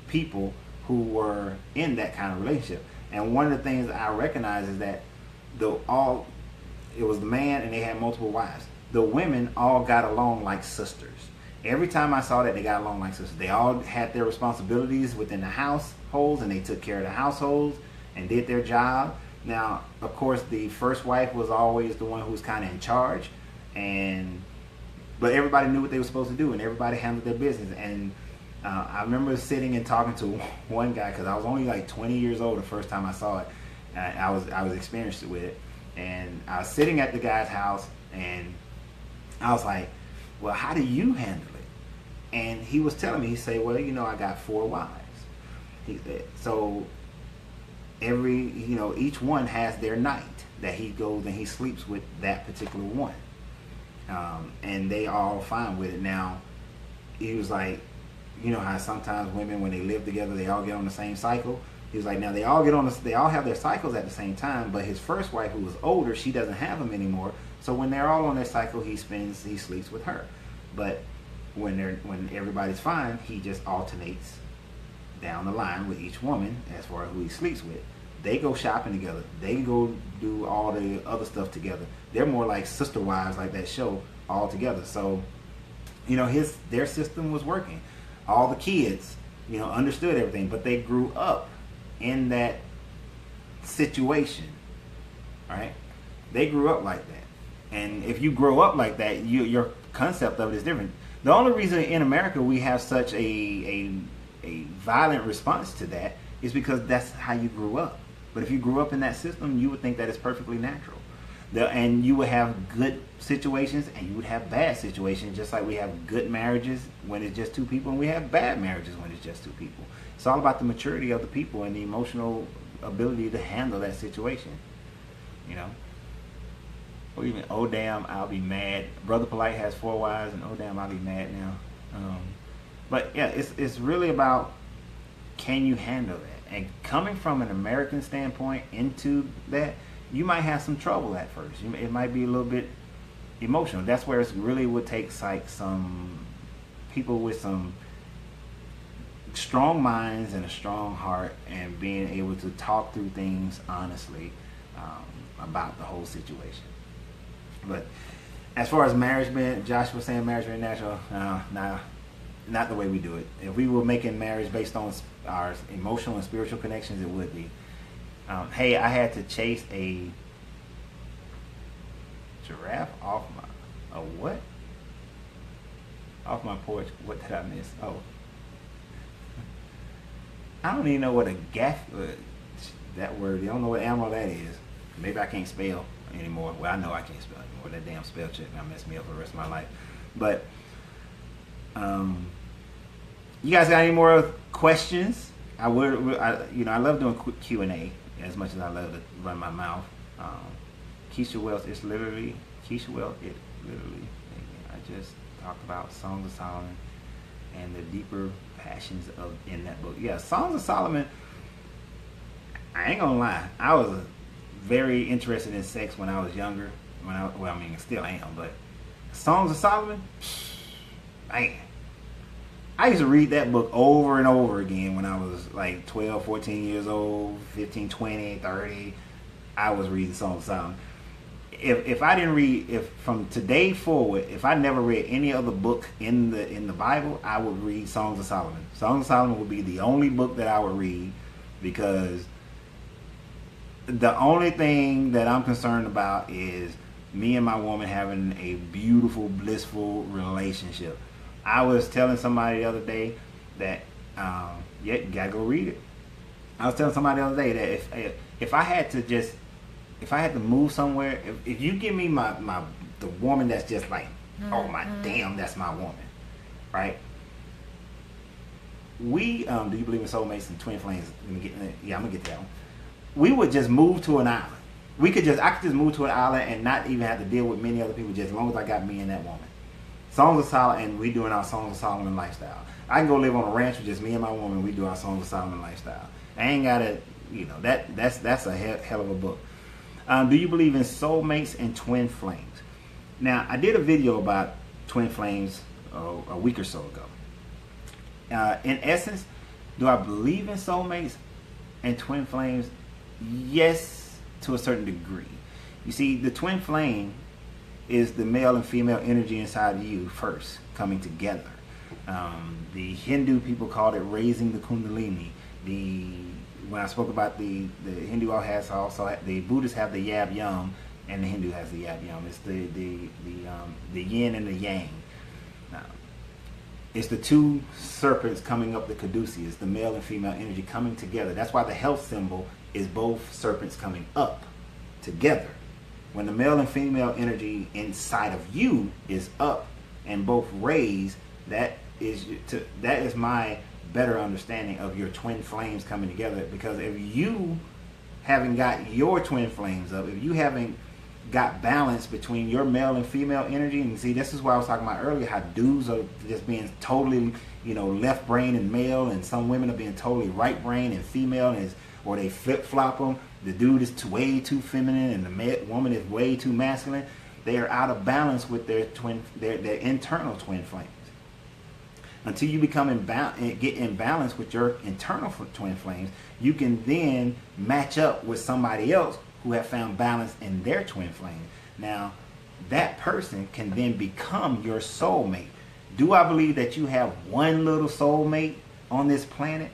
people who were in that kind of relationship. And one of the things I recognize is that it was the man and they had multiple wives. The women all got along like sisters. Every time I saw that, they got along like sisters. They all had their responsibilities within the households, and they took care of the households and did their job. Now, of course, the first wife was always the one who was kind of in charge, but everybody knew what they were supposed to do, and everybody handled their business. And I remember sitting and talking to one guy, because I was only like 20 years old the first time I saw it. I was experienced with it, and I was sitting at the guy's house, and I was like, well, how do you handle it? And he was telling me, he said, well, I got 4 wives. He said, so each one has their night that he goes and he sleeps with that particular one. And they all fine with it. Now, he was like, how sometimes women, when they live together, they all get on the same cycle. He was like, now they all have their cycles at the same time, but his first wife, who was older, she doesn't have them anymore. So when they're all on their cycle, he sleeps with her. But when everybody's fine, he just alternates down the line with each woman as far as who he sleeps with. They go shopping together. They go do all the other stuff together. They're more like sister wives, like that show, all together. So, their system was working. All the kids, understood everything, but they grew up in that situation, right? They grew up like that. And if you grow up like that, your concept of it is different. The only reason in America we have such a violent response to that is because that's how you grew up. But if you grew up in that system, you would think that it's perfectly natural. And you would have good situations and you would have bad situations, just like we have good marriages when it's just 2 people and we have bad marriages when it's just 2 people. It's all about the maturity of the people and the emotional ability to handle that situation. Or even, oh damn, I'll be mad. Brother Polite has 4 wives, and oh damn, I'll be mad now. But yeah, it's really about, can you handle that? And coming from an American standpoint into that, you might have some trouble at first. It might be a little bit emotional. That's where it really would take like some people with some strong minds and a strong heart and being able to talk through things honestly about the whole situation. But as far as marriage, Josh was saying marriage being natural, not the way we do it. If we were making marriage based on our emotional and spiritual connections, it would be. Hey, I had to chase a giraffe off my porch. What did I miss? Oh, I don't even know what a gaff. That word. I don't know what animal that is. Maybe I can't spell anymore. Well, I know I can't spell anymore. That damn spell check now messed me up for the rest of my life. But you guys got any more questions? I love doing quick Q&A as much as I love to run my mouth. Keisha Wells, I just talked about Songs of Solomon and the deeper passions in that book. Yeah, Songs of Solomon, I ain't gonna lie, I was very interested in sex when I was younger. Still am, but Songs of Solomon, man. I used to read that book over and over again when I was like 12, 14 years old, 15, 20, 30. I was reading Songs of Solomon. If I didn't read, if from today forward, if I never read any other book in the Bible, I would read Songs of Solomon. Songs of Solomon would be the only book that I would read, because the only thing that I'm concerned about is me and my woman having a beautiful, blissful relationship. I was telling somebody the other day that, you gotta go read it. I was telling somebody the other day that if I had to move somewhere, if you give me the woman that's just like, oh my damn, that's my woman, right? We do you believe in soulmates and twin flames? I'm gonna get to that one. We would just move to an island. I could just move to an island and not even have to deal with many other people, just as long as I got me and that woman. Songs of Solomon, and we doing our Songs of Solomon lifestyle. I can go live on a ranch with just me and my woman. We do our Songs of Solomon lifestyle. I ain't gotta, that's a hell of a book. Do you believe in soulmates and twin flames? Now, I did a video about twin flames a week or so ago. In essence, do I believe in soulmates and twin flames? Yes, to a certain degree. You see, the twin flame is the male and female energy inside of you first coming together. The Hindu people called it raising the Kundalini. When I spoke about the Hindu the Buddhists have the Yab Yum, and the Hindu has the Yab Yum. It's the yin and the yang. Now, it's the 2 serpents coming up the caduceus, the male and female energy coming together. That's why the health symbol is both serpents coming up together. When the male and female energy inside of you is up and both raised, that that is my better understanding of your twin flames coming together. Because if you haven't got your twin flames up, if you haven't got balance between your male and female energy, and see, this is what I was talking about earlier, how dudes are just being totally, left brain and male, and some women are being totally right brain and female, or they flip flop them. The dude is way too feminine, and the woman is way too masculine. They are out of balance with their internal twin flames. Until you become get in balance with your internal twin flames, you can then match up with somebody else who have found balance in their twin flame. Now, that person can then become your soulmate. Do I believe that you have one little soulmate on this planet,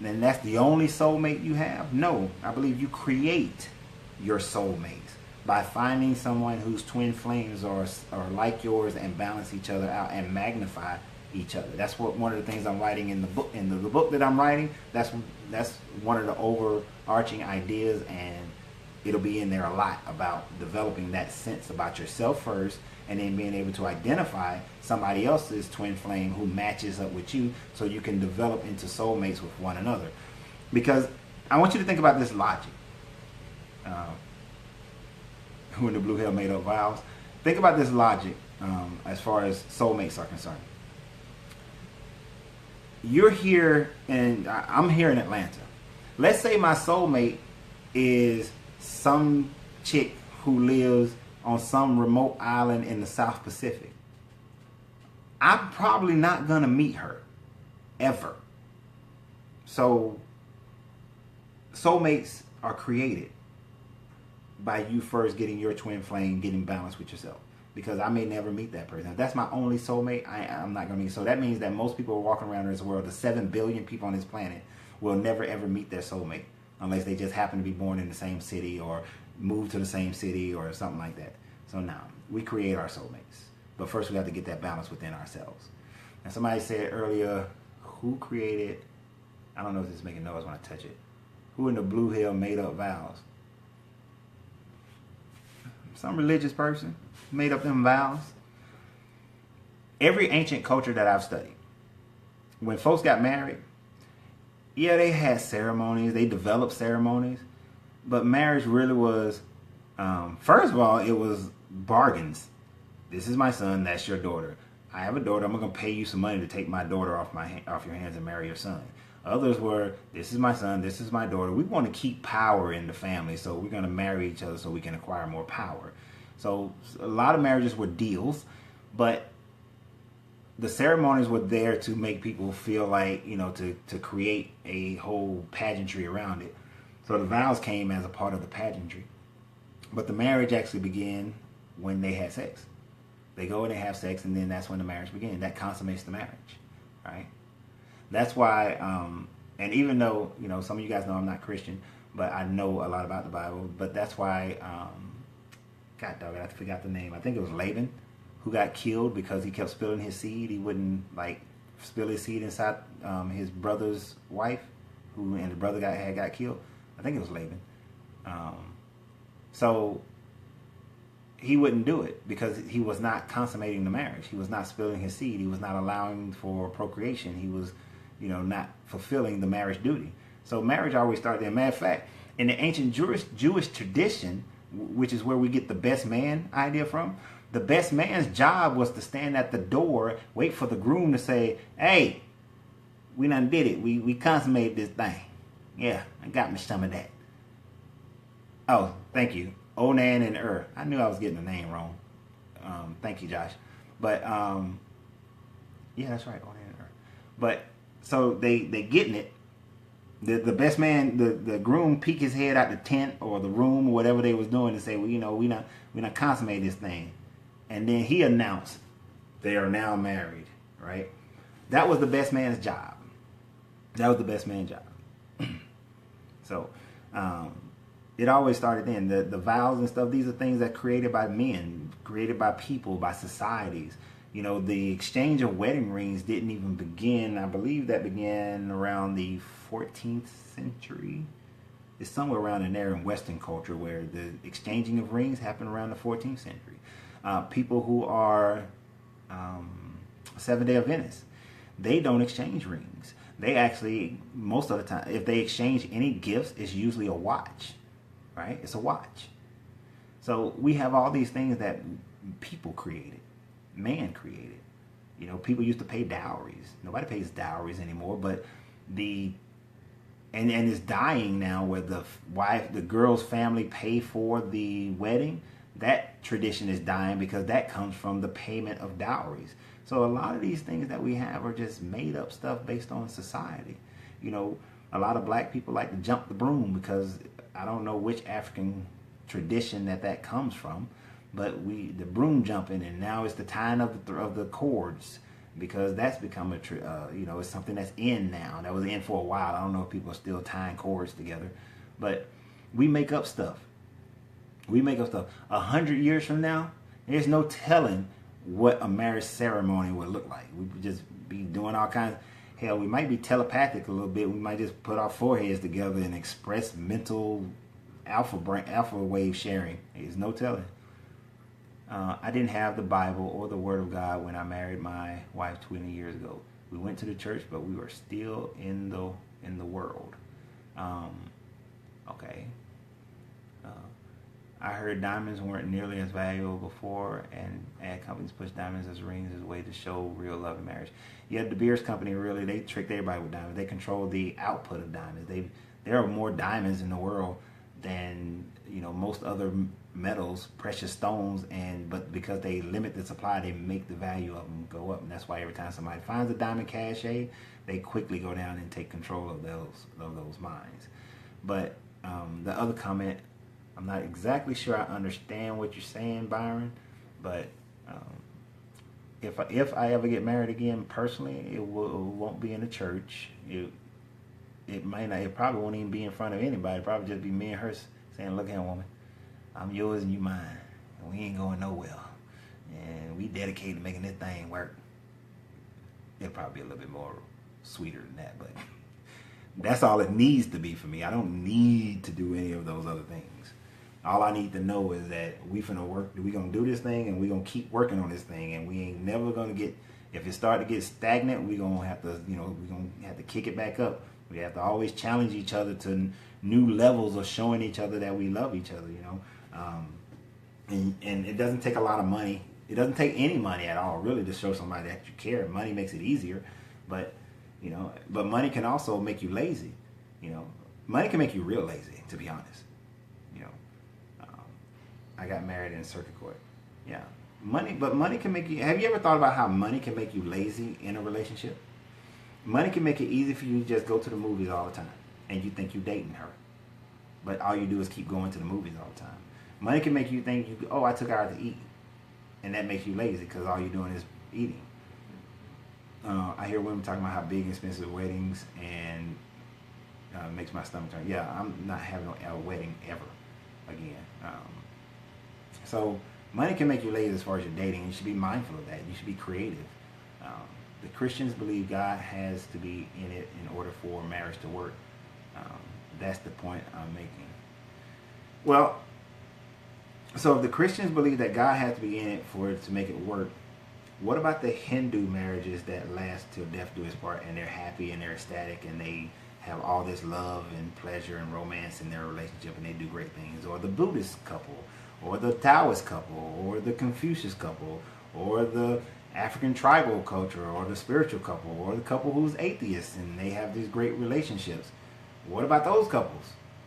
and that's the only soulmate you have? No, I believe you create your soulmates by finding someone whose twin flames are like yours and balance each other out and magnify each other. That's what one of the things I'm writing in the book. In the book that I'm writing, that's one of the overarching ideas, and it'll be in there a lot about developing that sense about yourself first, and then being able to identify somebody else's twin flame who matches up with you, so you can develop into soulmates with one another. Because I want you to think about this logic. Who in the blue hell made up vows? Think about this logic as far as soulmates are concerned. You're here, and I'm here in Atlanta. Let's say my soulmate is some chick who lives on some remote island in the South Pacific. I'm probably not going to meet her ever. So soulmates are created by you first getting your twin flame, getting balanced with yourself. Because I may never meet that person. If that's my only soulmate, I'm not going to meet. So that means that most people are walking around in this world, the 7 billion people on this planet, will never ever meet their soulmate. Unless they just happen to be born in the same city or move to the same city or something like that. So now, we create our soulmates. But first we have to get that balance within ourselves. And somebody said earlier, who created, I don't know if this is making noise when I touch it, who in the blue hell made up vows? Some religious person made up them vows. Every ancient culture that I've studied, when folks got married, yeah, they had ceremonies, they developed ceremonies, but marriage really was, first of all, it was bargains. This is my son, that's your daughter. I have a daughter, I'm going to pay you some money to take my daughter off your hands and marry your son. Others were, this is my son, this is my daughter. We want to keep power in the family, so we're going to marry each other so we can acquire more power. So a lot of marriages were deals, but the ceremonies were there to make people feel like, to create a whole pageantry around it. So the vows came as a part of the pageantry. But the marriage actually began when they had sex. They go and they have sex, and then that's when the marriage begins. That consummates the marriage, right? That's why, and even though, some of you guys know I'm not Christian, but I know a lot about the Bible. But that's why, God dog, I forgot the name. I think it was Laban, who got killed because he kept spilling his seed. He wouldn't spill his seed inside his brother's wife, and the brother got killed. I think it was Laban. So he wouldn't do it because he was not consummating the marriage. He was not spilling his seed. He was not allowing for procreation. He was, not fulfilling the marriage duty. So marriage always started there. Matter of fact, in the ancient Jewish tradition, which is where we get the best man idea from, the best man's job was to stand at the door, wait for the groom to say, hey, we done did it. We consummated this thing. Yeah, I got me some of that. Oh, thank you. Onan and I knew I was getting the name wrong. Thank you, Josh. But, yeah, that's right, Onan and But, so they getting it. The best man, the groom peek his head out the tent or the room or whatever they was doing to say, well, we not consummate this thing. And then he announced they are now married, right? That was the best man's job. That was the best man's job. So, it always started then. The vows and stuff, these are things that created by men, created by people, by societies. The exchange of wedding rings didn't even begin. I believe that began around the 14th century. It's somewhere around in there in Western culture where the exchanging of rings happened around the 14th century. People who are Seventh-day Adventists, they don't exchange rings. They actually, most of the time, if they exchange any gifts, it's usually a watch, right? It's a watch. So we have all these things that people created, man created. You know, people used to pay dowries. Nobody pays dowries anymore, but and it's dying now where the girl's family pay for the wedding. That tradition is dying because that comes from the payment of dowries. So a lot of these things that we have are just made up stuff based on society. You know, a lot of black people like to jump the broom because I don't know which African tradition that comes from, but the broom jumping, and now it's the tying of the cords, because that's become it's something that's in now. That was in for a while. I don't know if people are still tying cords together, but we make up stuff. 100 years from now, there's no telling what a marriage ceremony would look like. We would just be doing all kinds. Hell, we might be telepathic a little bit. We might just put our foreheads together and express mental alpha wave sharing. There's no telling. I didn't have the Bible or the Word of God when I married my wife 20 years ago. We went to the church, but we were still in the world. Okay. I heard diamonds weren't nearly as valuable before, and ad companies push diamonds as rings as a way to show real love in marriage. Yeah, De Beers company, really, they tricked everybody with diamonds. They control the output of diamonds. There are more diamonds in the world than most other metals, precious stones, but because they limit the supply, they make the value of them go up, and that's why every time somebody finds a diamond cache, they quickly go down and take control of those mines. But the other comment, I'm not exactly sure I understand what you're saying, Byron, but if I ever get married again, personally, it won't be in a church. It might not. It probably won't even be in front of anybody. It'll probably just be me and her saying, "Look here, woman, I'm yours and you mine, and we ain't going nowhere, and we dedicated to making this thing work." It'll probably be a little bit more sweeter than that, but that's all it needs to be for me. I don't need to do any of those other things. All I need to know is that we gonna do this thing, and we gonna keep working on this thing, and we ain't never gonna get. If it start to get stagnant, we gonna have to, we gonna have to kick it back up. We have to always challenge each other to new levels of showing each other that we love each other. And it doesn't take a lot of money. It doesn't take any money at all, really, to show somebody that you care. Money makes it easier, but money can also make you lazy. Money can make you real lazy, to be honest. I got married in circuit court. Yeah. Money can make you... Have you ever thought about how money can make you lazy in a relationship? Money can make it easy for you to just go to the movies all the time, and you think you're dating her. But all you do is keep going to the movies all the time. Money can make you think, I took her out to eat. And that makes you lazy because all you're doing is eating. I hear women talking about how big and expensive weddings and makes my stomach turn. Yeah, I'm not having a wedding ever again. So money can make you lazy as far as your dating. You should be mindful of that. You should be creative. The Christians believe God has to be in it in order for marriage to work. That's the point I'm making. Well, so if the Christians believe that God has to be in it for it to make it work, what about the Hindu marriages that last till death do us part, and they're happy and they're ecstatic and they have all this love and pleasure and romance in their relationship and they do great things? Or the Buddhist couple, or the Taoist couple, or the Confucius couple, or the African tribal culture, or the spiritual couple, or the couple who's atheist and they have these great relationships. What about those couples,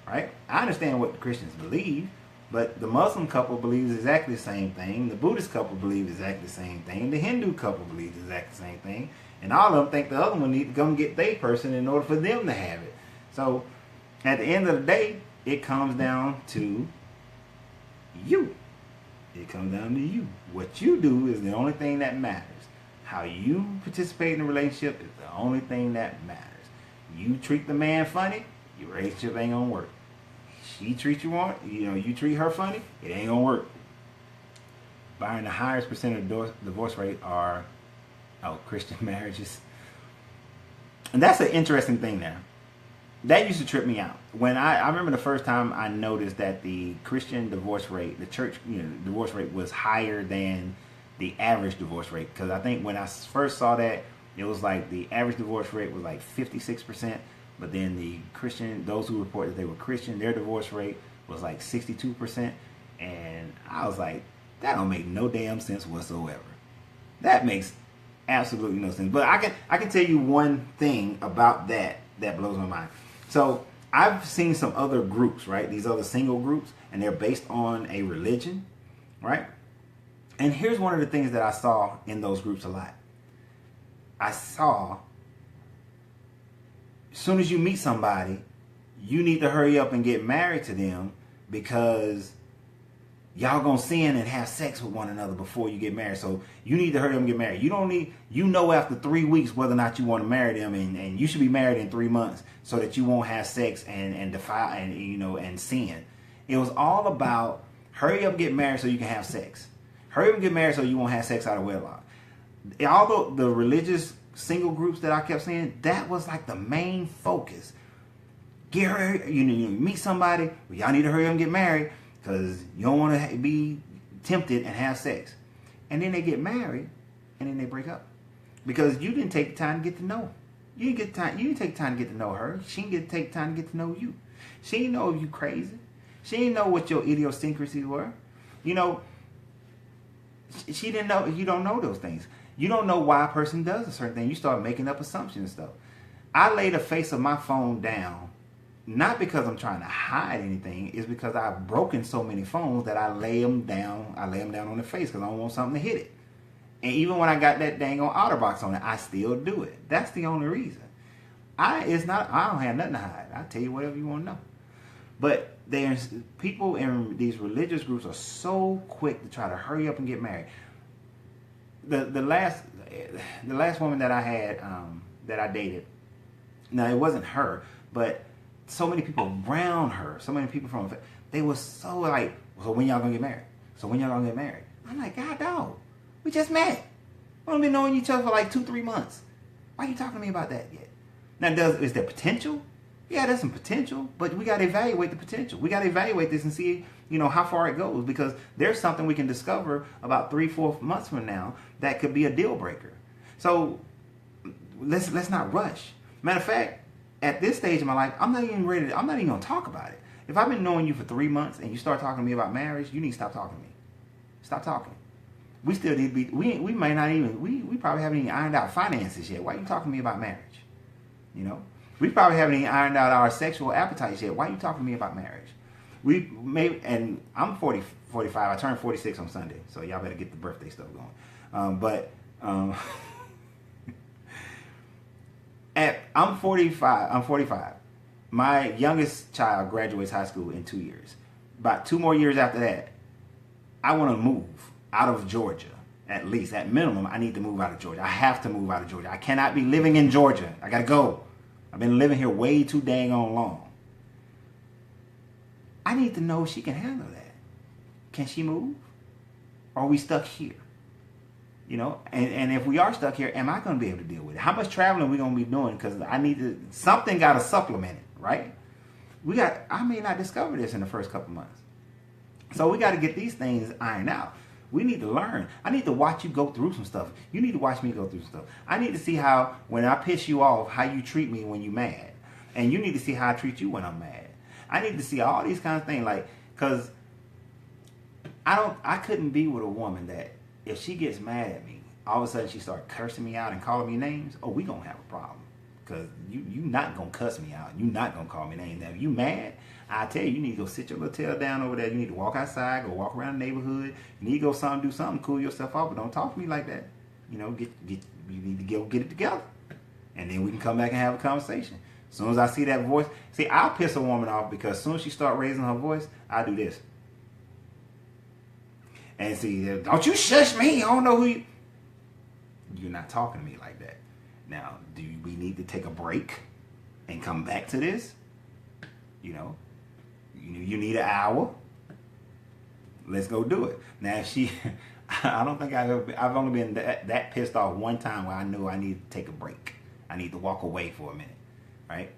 right? I understand what the Christians believe, but the Muslim couple believes exactly the same thing. The Buddhist couple believes exactly the same thing. The Hindu couple believes exactly the same thing. And all of them think the other one needs to come get their person in order for them to have it. So at the end of the day, it comes down to you. It comes down to you. What you do is the only thing that matters. How you participate in the relationship is the only thing that matters. You treat the man funny, your relationship ain't gonna work. She treats you treat her funny, it ain't gonna work. Byron, the highest percent of divorce rate are Christian marriages. And that's an interesting thing now. That used to trip me out. When I remember the first time I noticed that the Christian divorce rate, the church divorce rate was higher than the average divorce rate. Because I think when I first saw that, it was like the average divorce rate was like 56%, but then the Christian, those who report that they were Christian, their divorce rate was like 62%. And I was like, that don't make no damn sense whatsoever. That makes absolutely no sense. But I can tell you one thing about that blows my mind. So I've seen some other groups, right? These other single groups, and they're based on a religion, right? And here's one of the things that I saw in those groups a lot. I saw, as soon as you meet somebody, you need to hurry up and get married to them because y'all gonna sin and have sex with one another before you get married. So you need to hurry up and get married. You don't need, you know, after 3 weeks whether or not you want to marry them, and you should be married in 3 months so that you won't have sex and defile and, you know, and sin. It was all about hurry up and get married so you can have sex. Hurry up and get married so you won't have sex out of wedlock. Although the religious single groups that I kept seeing, that was like the main focus. Get her, you meet somebody, well, y'all need to hurry up and get married because you don't want to be tempted and have sex. And then they get married and then they break up because you didn't take the time to get to know. You didn't take time to get to know her. She didn't take time to get to know you. She didn't know if you crazy. She didn't know what your idiosyncrasies were. You know, she didn't know. You don't know those things. You don't know why a person does a certain thing. You start making up assumptions and stuff. I lay the face of my phone down, not because I'm trying to hide anything. It's because I've broken so many phones that I lay them down. I lay them down on the face because I don't want something to hit it. And even when I got that dang on OtterBox on it, I still do it. That's the only reason. I don't have nothing to hide. I tell you whatever you want to know. But people in these religious groups are so quick to try to hurry up and get married. The last woman that I had that I dated, now it wasn't her, but so many people around her, so many people from, they were so like, so when y'all gonna get married? So when y'all gonna get married? I'm like, God dog, we just met. We only been knowing each other for like 2-3 months. Why are you talking to me about that yet? Now, is there potential? Yeah, there's some potential, but we got to evaluate the potential. We got to evaluate this and see, you know, how far it goes, because there's something we can discover about 3-4 months from now that could be a deal breaker. So let's not rush. Matter of fact, at this stage of my life, I'm not even gonna talk about it. If I've been knowing you for 3 months and you start talking to me about marriage, you need to stop talking to me. Stop talking. We still need to be, we may not even, we probably haven't even ironed out finances yet. Why are you talking to me about marriage? You know? We probably haven't even ironed out our sexual appetites yet. Why are you talking to me about marriage? And I'm 45. I turned 46 on Sunday, so y'all better get the birthday stuff going. I'm 45. I'm 45. My youngest child graduates high school in 2 years. About 2 more years after that, I want to move out of Georgia. At least, at minimum, I need to move out of Georgia. I have to move out of Georgia. I cannot be living in Georgia. I got to go. I've been living here way too dang on long. I need to know if she can handle that. Can she move? Or are we stuck here? You know, and if we are stuck here, am I going to be able to deal with it? How much traveling are we going to be doing? Because something got to supplement it, right? I may not discover this in the first couple months. So we got to get these things ironed out. We need to learn. I need to watch you go through some stuff. You need to watch me go through some stuff. I need to see how, when I piss you off, how you treat me when you're mad. And you need to see how I treat you when I'm mad. I need to see all these kinds of things. Like, because I couldn't be with a woman that, if she gets mad at me, all of a sudden she starts cursing me out and calling me names. Oh, we going to have a problem. Because you not going to cuss me out. You not going to call me names. Now, if you mad, I tell you, you need to go sit your little tail down over there. You need to walk outside, go walk around the neighborhood. You need to go do something, cool yourself off, but don't talk to me like that. You know, you need to go get it together. And then we can come back and have a conversation. As soon as I see that voice, see, I'll piss a woman off because as soon as she start raising her voice, I do this. And see, don't you shush me. I don't know who you... You're not talking to me like that. Now, do we need to take a break and come back to this? You know, you need an hour. Let's go do it. Now, if she, I don't think I've only been that pissed off one time where I knew I need to take a break. I need to walk away for a minute, right?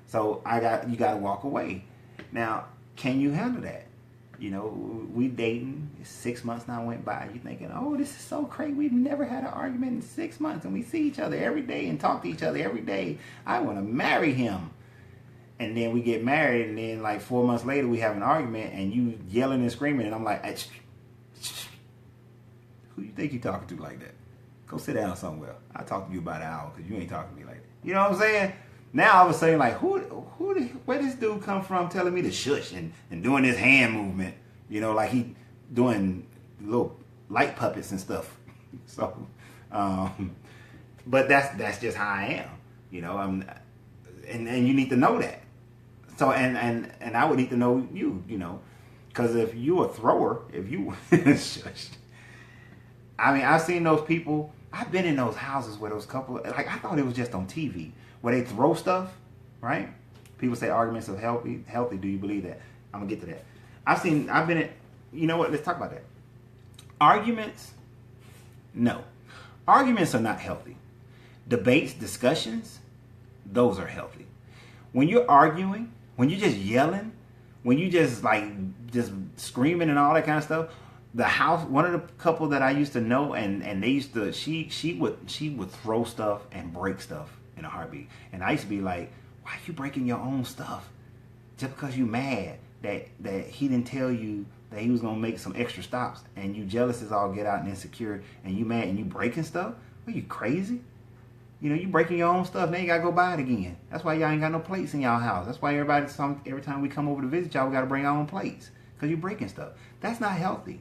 So you got to walk away. Now, can you handle that? We dating. 6 months now went by. You thinking, oh, this is so crazy. We've never had an argument in 6 months, and we see each other every day and talk to each other every day. I want to marry him. And then we get married, and then like 4 months later, we have an argument, and you yelling and screaming, and I'm like, who you think you talking to like that? Go sit down somewhere. I'll talk to you about an hour because you ain't talking to me like that. You know what I'm saying? Now all of a sudden, like, where this dude come from telling me to shush and doing this hand movement? Like he doing little light puppets and stuff. So, but that's just how I am. And you need to know that. So and I would need to know you. Because if you a thrower, if you shush. I mean, I've seen those people. I've been in those houses where those couple, like I thought it was just on TV, where they throw stuff, right? People say arguments are healthy. Do you believe that? I'm gonna get to that. I've been in, you know what? Let's talk about that. Arguments, no. Arguments are not healthy. Debates, discussions, those are healthy. When you're arguing, when you're just yelling, when you just screaming and all that kind of stuff, the house, one of the couple that I used to know, and they used to, she would throw stuff and break stuff in a heartbeat. And I used to be like, why are you breaking your own stuff? Just because you mad that he didn't tell you that he was gonna make some extra stops, and you jealous as all get out and insecure, and you mad and you breaking stuff? Are you crazy? You breaking your own stuff, now you gotta go buy it again. That's why y'all ain't got no plates in y'all house. That's why every time we come over to visit y'all, we gotta bring our own plates, because you're breaking stuff. That's not healthy.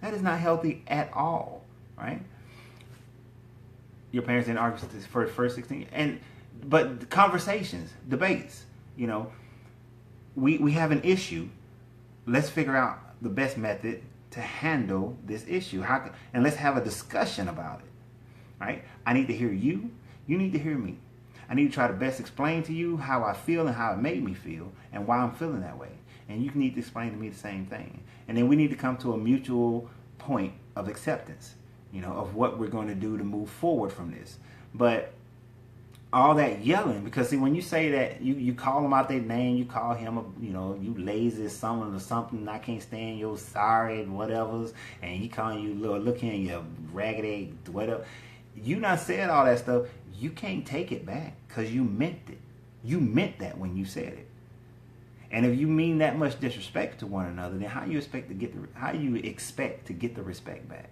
That is not healthy at all, right? Your parents didn't argue for the first 16, but conversations, debates, we have an issue. Let's figure out the best method to handle this issue. And let's have a discussion about it, right? I need to hear you. You need to hear me. I need to try to best explain to you how I feel and how it made me feel and why I'm feeling that way. And you need to explain to me the same thing. And then we need to come to a mutual point of acceptance, of what we're going to do to move forward from this. But all that yelling, because see, when you say that, you call them out their name, you call him, you lazy someone or something, I can't stand your sorry whatevers, and he calling you look here, you raggedy whatever. You not said all that stuff. You can't take it back because you meant it. You meant that when you said it. And if you mean that much disrespect to one another, then how you expect to get the respect back?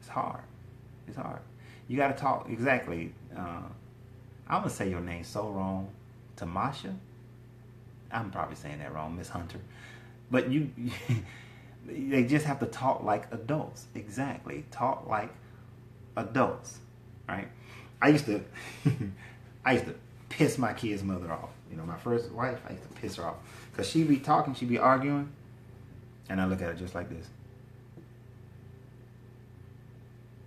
It's hard. It's hard. You got to talk exactly. I'm gonna say your name so wrong, Tamasha. I'm probably saying that wrong, Miss Hunter. But they just have to talk like adults. Exactly, talk like adults, right? I used to piss my kid's mother off. My first wife, I used to piss her off because she'd be talking, she'd be arguing, and I look at her just like this.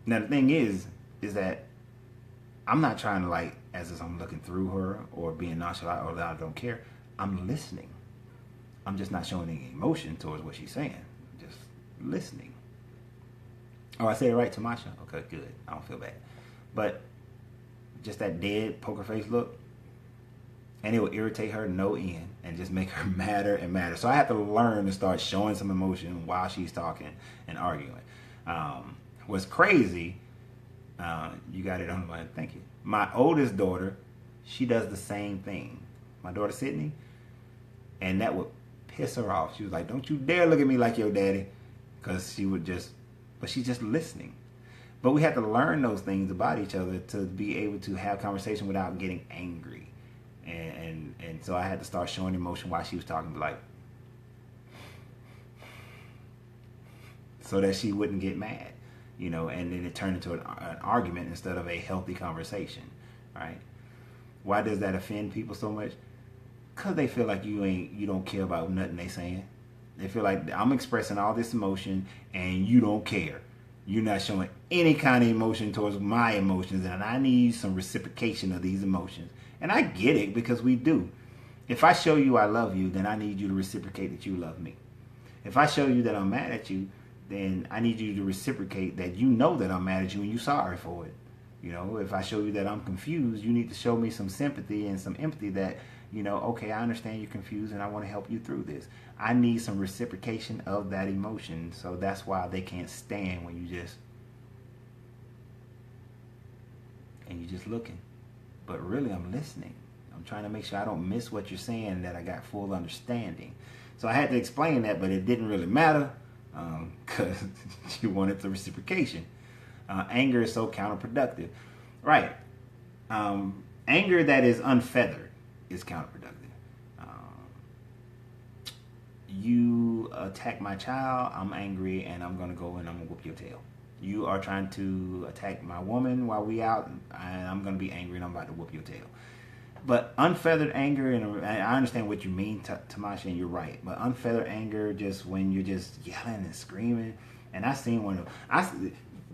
Now the thing is that I'm not trying to as if I'm looking through her or being nonchalant or that I don't care. I'm listening. I'm just not showing any emotion towards what she's saying. Just listening. Oh, I said it right, Tamasha? Okay, good. I don't feel bad. But just that dead poker face look, and it will irritate her no end and just make her madder and madder. So I have to learn to start showing some emotion while she's talking and arguing. What's crazy, you got it on the mind. Thank you. My oldest daughter, she does the same thing. My daughter Sydney, and that would piss her off. She was like, "Don't you dare look at me like your daddy," because but she's just listening. But we have to learn those things about each other to be able to have conversation without getting angry. And so I had to start showing emotion while she was talking, so that she wouldn't get mad, and then it turned into an argument instead of a healthy conversation, right? Why does that offend people so much? Because they feel like you don't care about nothing they saying. They feel like I'm expressing all this emotion and you don't care. You're not showing any kind of emotion towards my emotions, and I need some reciprocation of these emotions. And I get it, because we do. If I show you I love you, then I need you to reciprocate that you love me. If I show you that I'm mad at you, then I need you to reciprocate that you know that I'm mad at you and you're sorry for it. If I show you that I'm confused, you need to show me some sympathy and some empathy that, You know, okay, I understand you're confused and I want to help you through this. I need some reciprocation of that emotion. So that's why they can't stand when you just, and you're just looking. But really, I'm listening. I'm trying to make sure I don't miss what you're saying, that I got full understanding. So I had to explain that, but it didn't really matter because you wanted the reciprocation. Anger is so counterproductive. Right. Anger that is unfeathered is counterproductive. You attack my child, I'm angry, and I'm going to go and I'm going to whoop your tail. You are trying to attack my woman while we out, and I'm going to be angry and I'm about to whoop your tail. But unfeathered anger, and I understand what you mean, Tamasha, and you're right. But unfeathered anger, just when you're just yelling and screaming. And I seen one of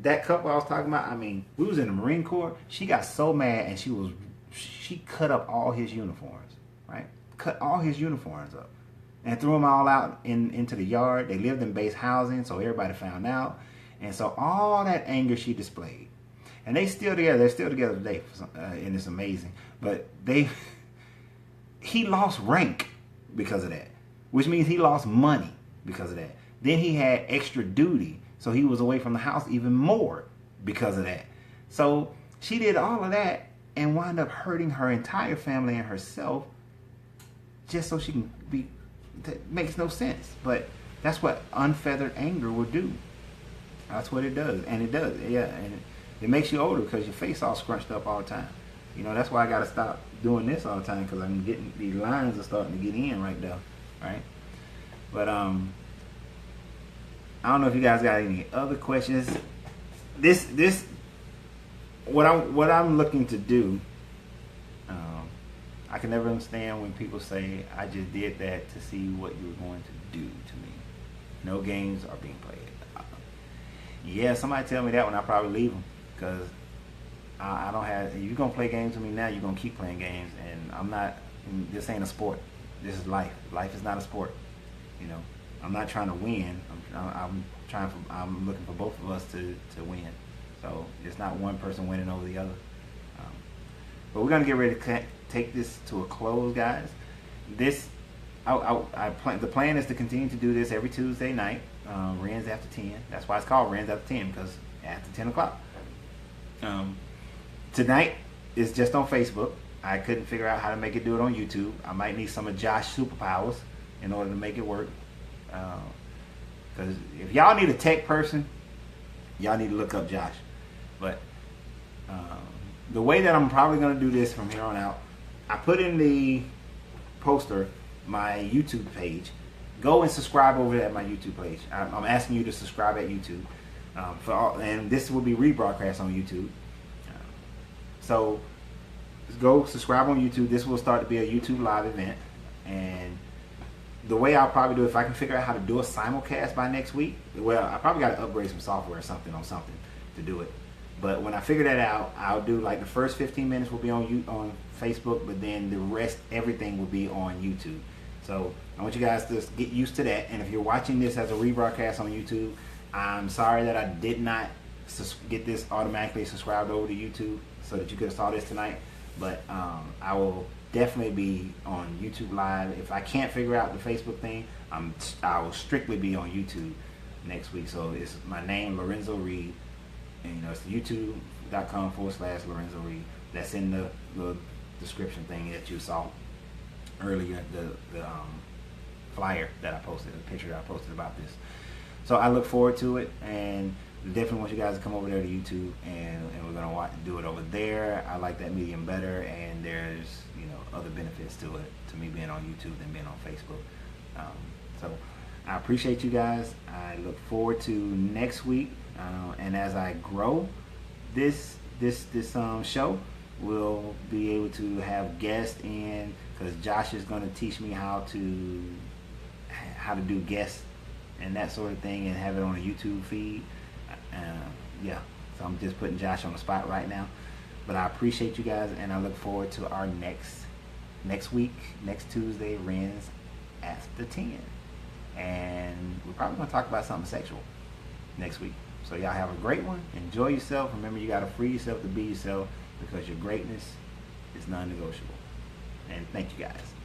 that couple I was talking about. I mean, we was in the Marine Corps. She got so mad, and she cut up all his uniforms, right? Cut all his uniforms up, and threw them all out into the yard. They lived in base housing, so everybody found out. And so all that anger she displayed. And they still together. They're still together today, and it's amazing. But he lost rank because of that, which means he lost money because of that. Then he had extra duty, so he was away from the house even more because of that. So she did all of that and wound up hurting her entire family and herself just so she can be. That makes no sense, but that's what unfeathered anger will do. That's what it does, and it does, yeah. And it makes you older because your face all scrunched up all the time. You know, that's why I got to stop doing this all the time, because I'm getting, these lines are starting to get in right now, right? But I don't know if you guys got any other questions. What I'm looking to do. I can never understand when people say, I just did that to see what you were going to do to me. No games are being played. Yeah, somebody tell me that when I probably leave them, because I don't have, if you're going to play games with me now, you're going to keep playing games, and I'm not, this ain't a sport. This is life. Life is not a sport. You know, I'm not trying to win. I'm looking for both of us to win. So it's not one person winning over the other. But we're going to get ready to take this to a close, guys. The plan is to continue to do this every Tuesday night, Renz After 10. That's why it's called Renz After 10, because after 10 o'clock. Tonight is just on Facebook. I couldn't figure out how to make it do it on YouTube. I might need some of Josh's superpowers in order to make it work. Because if y'all need a tech person, y'all need to look up Josh. But the way that I'm probably going to do this from here on out, I put in the poster my YouTube page. Go and subscribe over at my YouTube page. I'm asking you to subscribe at YouTube. And this will be rebroadcast on YouTube. So go subscribe on YouTube. This will start to be a YouTube live event. And the way I'll probably do it, if I can figure out how to do a simulcast by next week, well, I probably got to upgrade some software or something on something to do it. But when I figure that out, I'll do like the first 15 minutes will be on Facebook, but then the rest, everything will be on YouTube. So I want you guys to get used to that. And if you're watching this as a rebroadcast on YouTube, I'm sorry that I did not get this automatically subscribed over to YouTube so that you could have saw this tonight. But I will definitely be on YouTube Live. If I can't figure out the Facebook thing, I will strictly be on YouTube next week. So it's my name, Lorenzo Reed. And you know, it's youtube.com/Lorenzo Reed. That's in the description thing that you saw earlier, the flyer that I posted, the picture that I posted about this. So I look forward to it, and definitely want you guys to come over there to YouTube, and we're gonna do it over there. I like that medium better, and there's, you know, other benefits to it, to me being on YouTube than being on Facebook. So I appreciate you guys. I look forward to next week. And as I grow this show, we'll be able to have guests in, because Josh is going to teach me how to do guests and that sort of thing, and have it on a YouTube feed. Yeah, so I'm just putting Josh on the spot right now, but I appreciate you guys, and I look forward to our next week, next Tuesday, Renz After 10, and we're probably going to talk about something sexual next week. So y'all have a great one. Enjoy yourself. Remember, you got to free yourself to be yourself, because your greatness is non-negotiable. And thank you guys.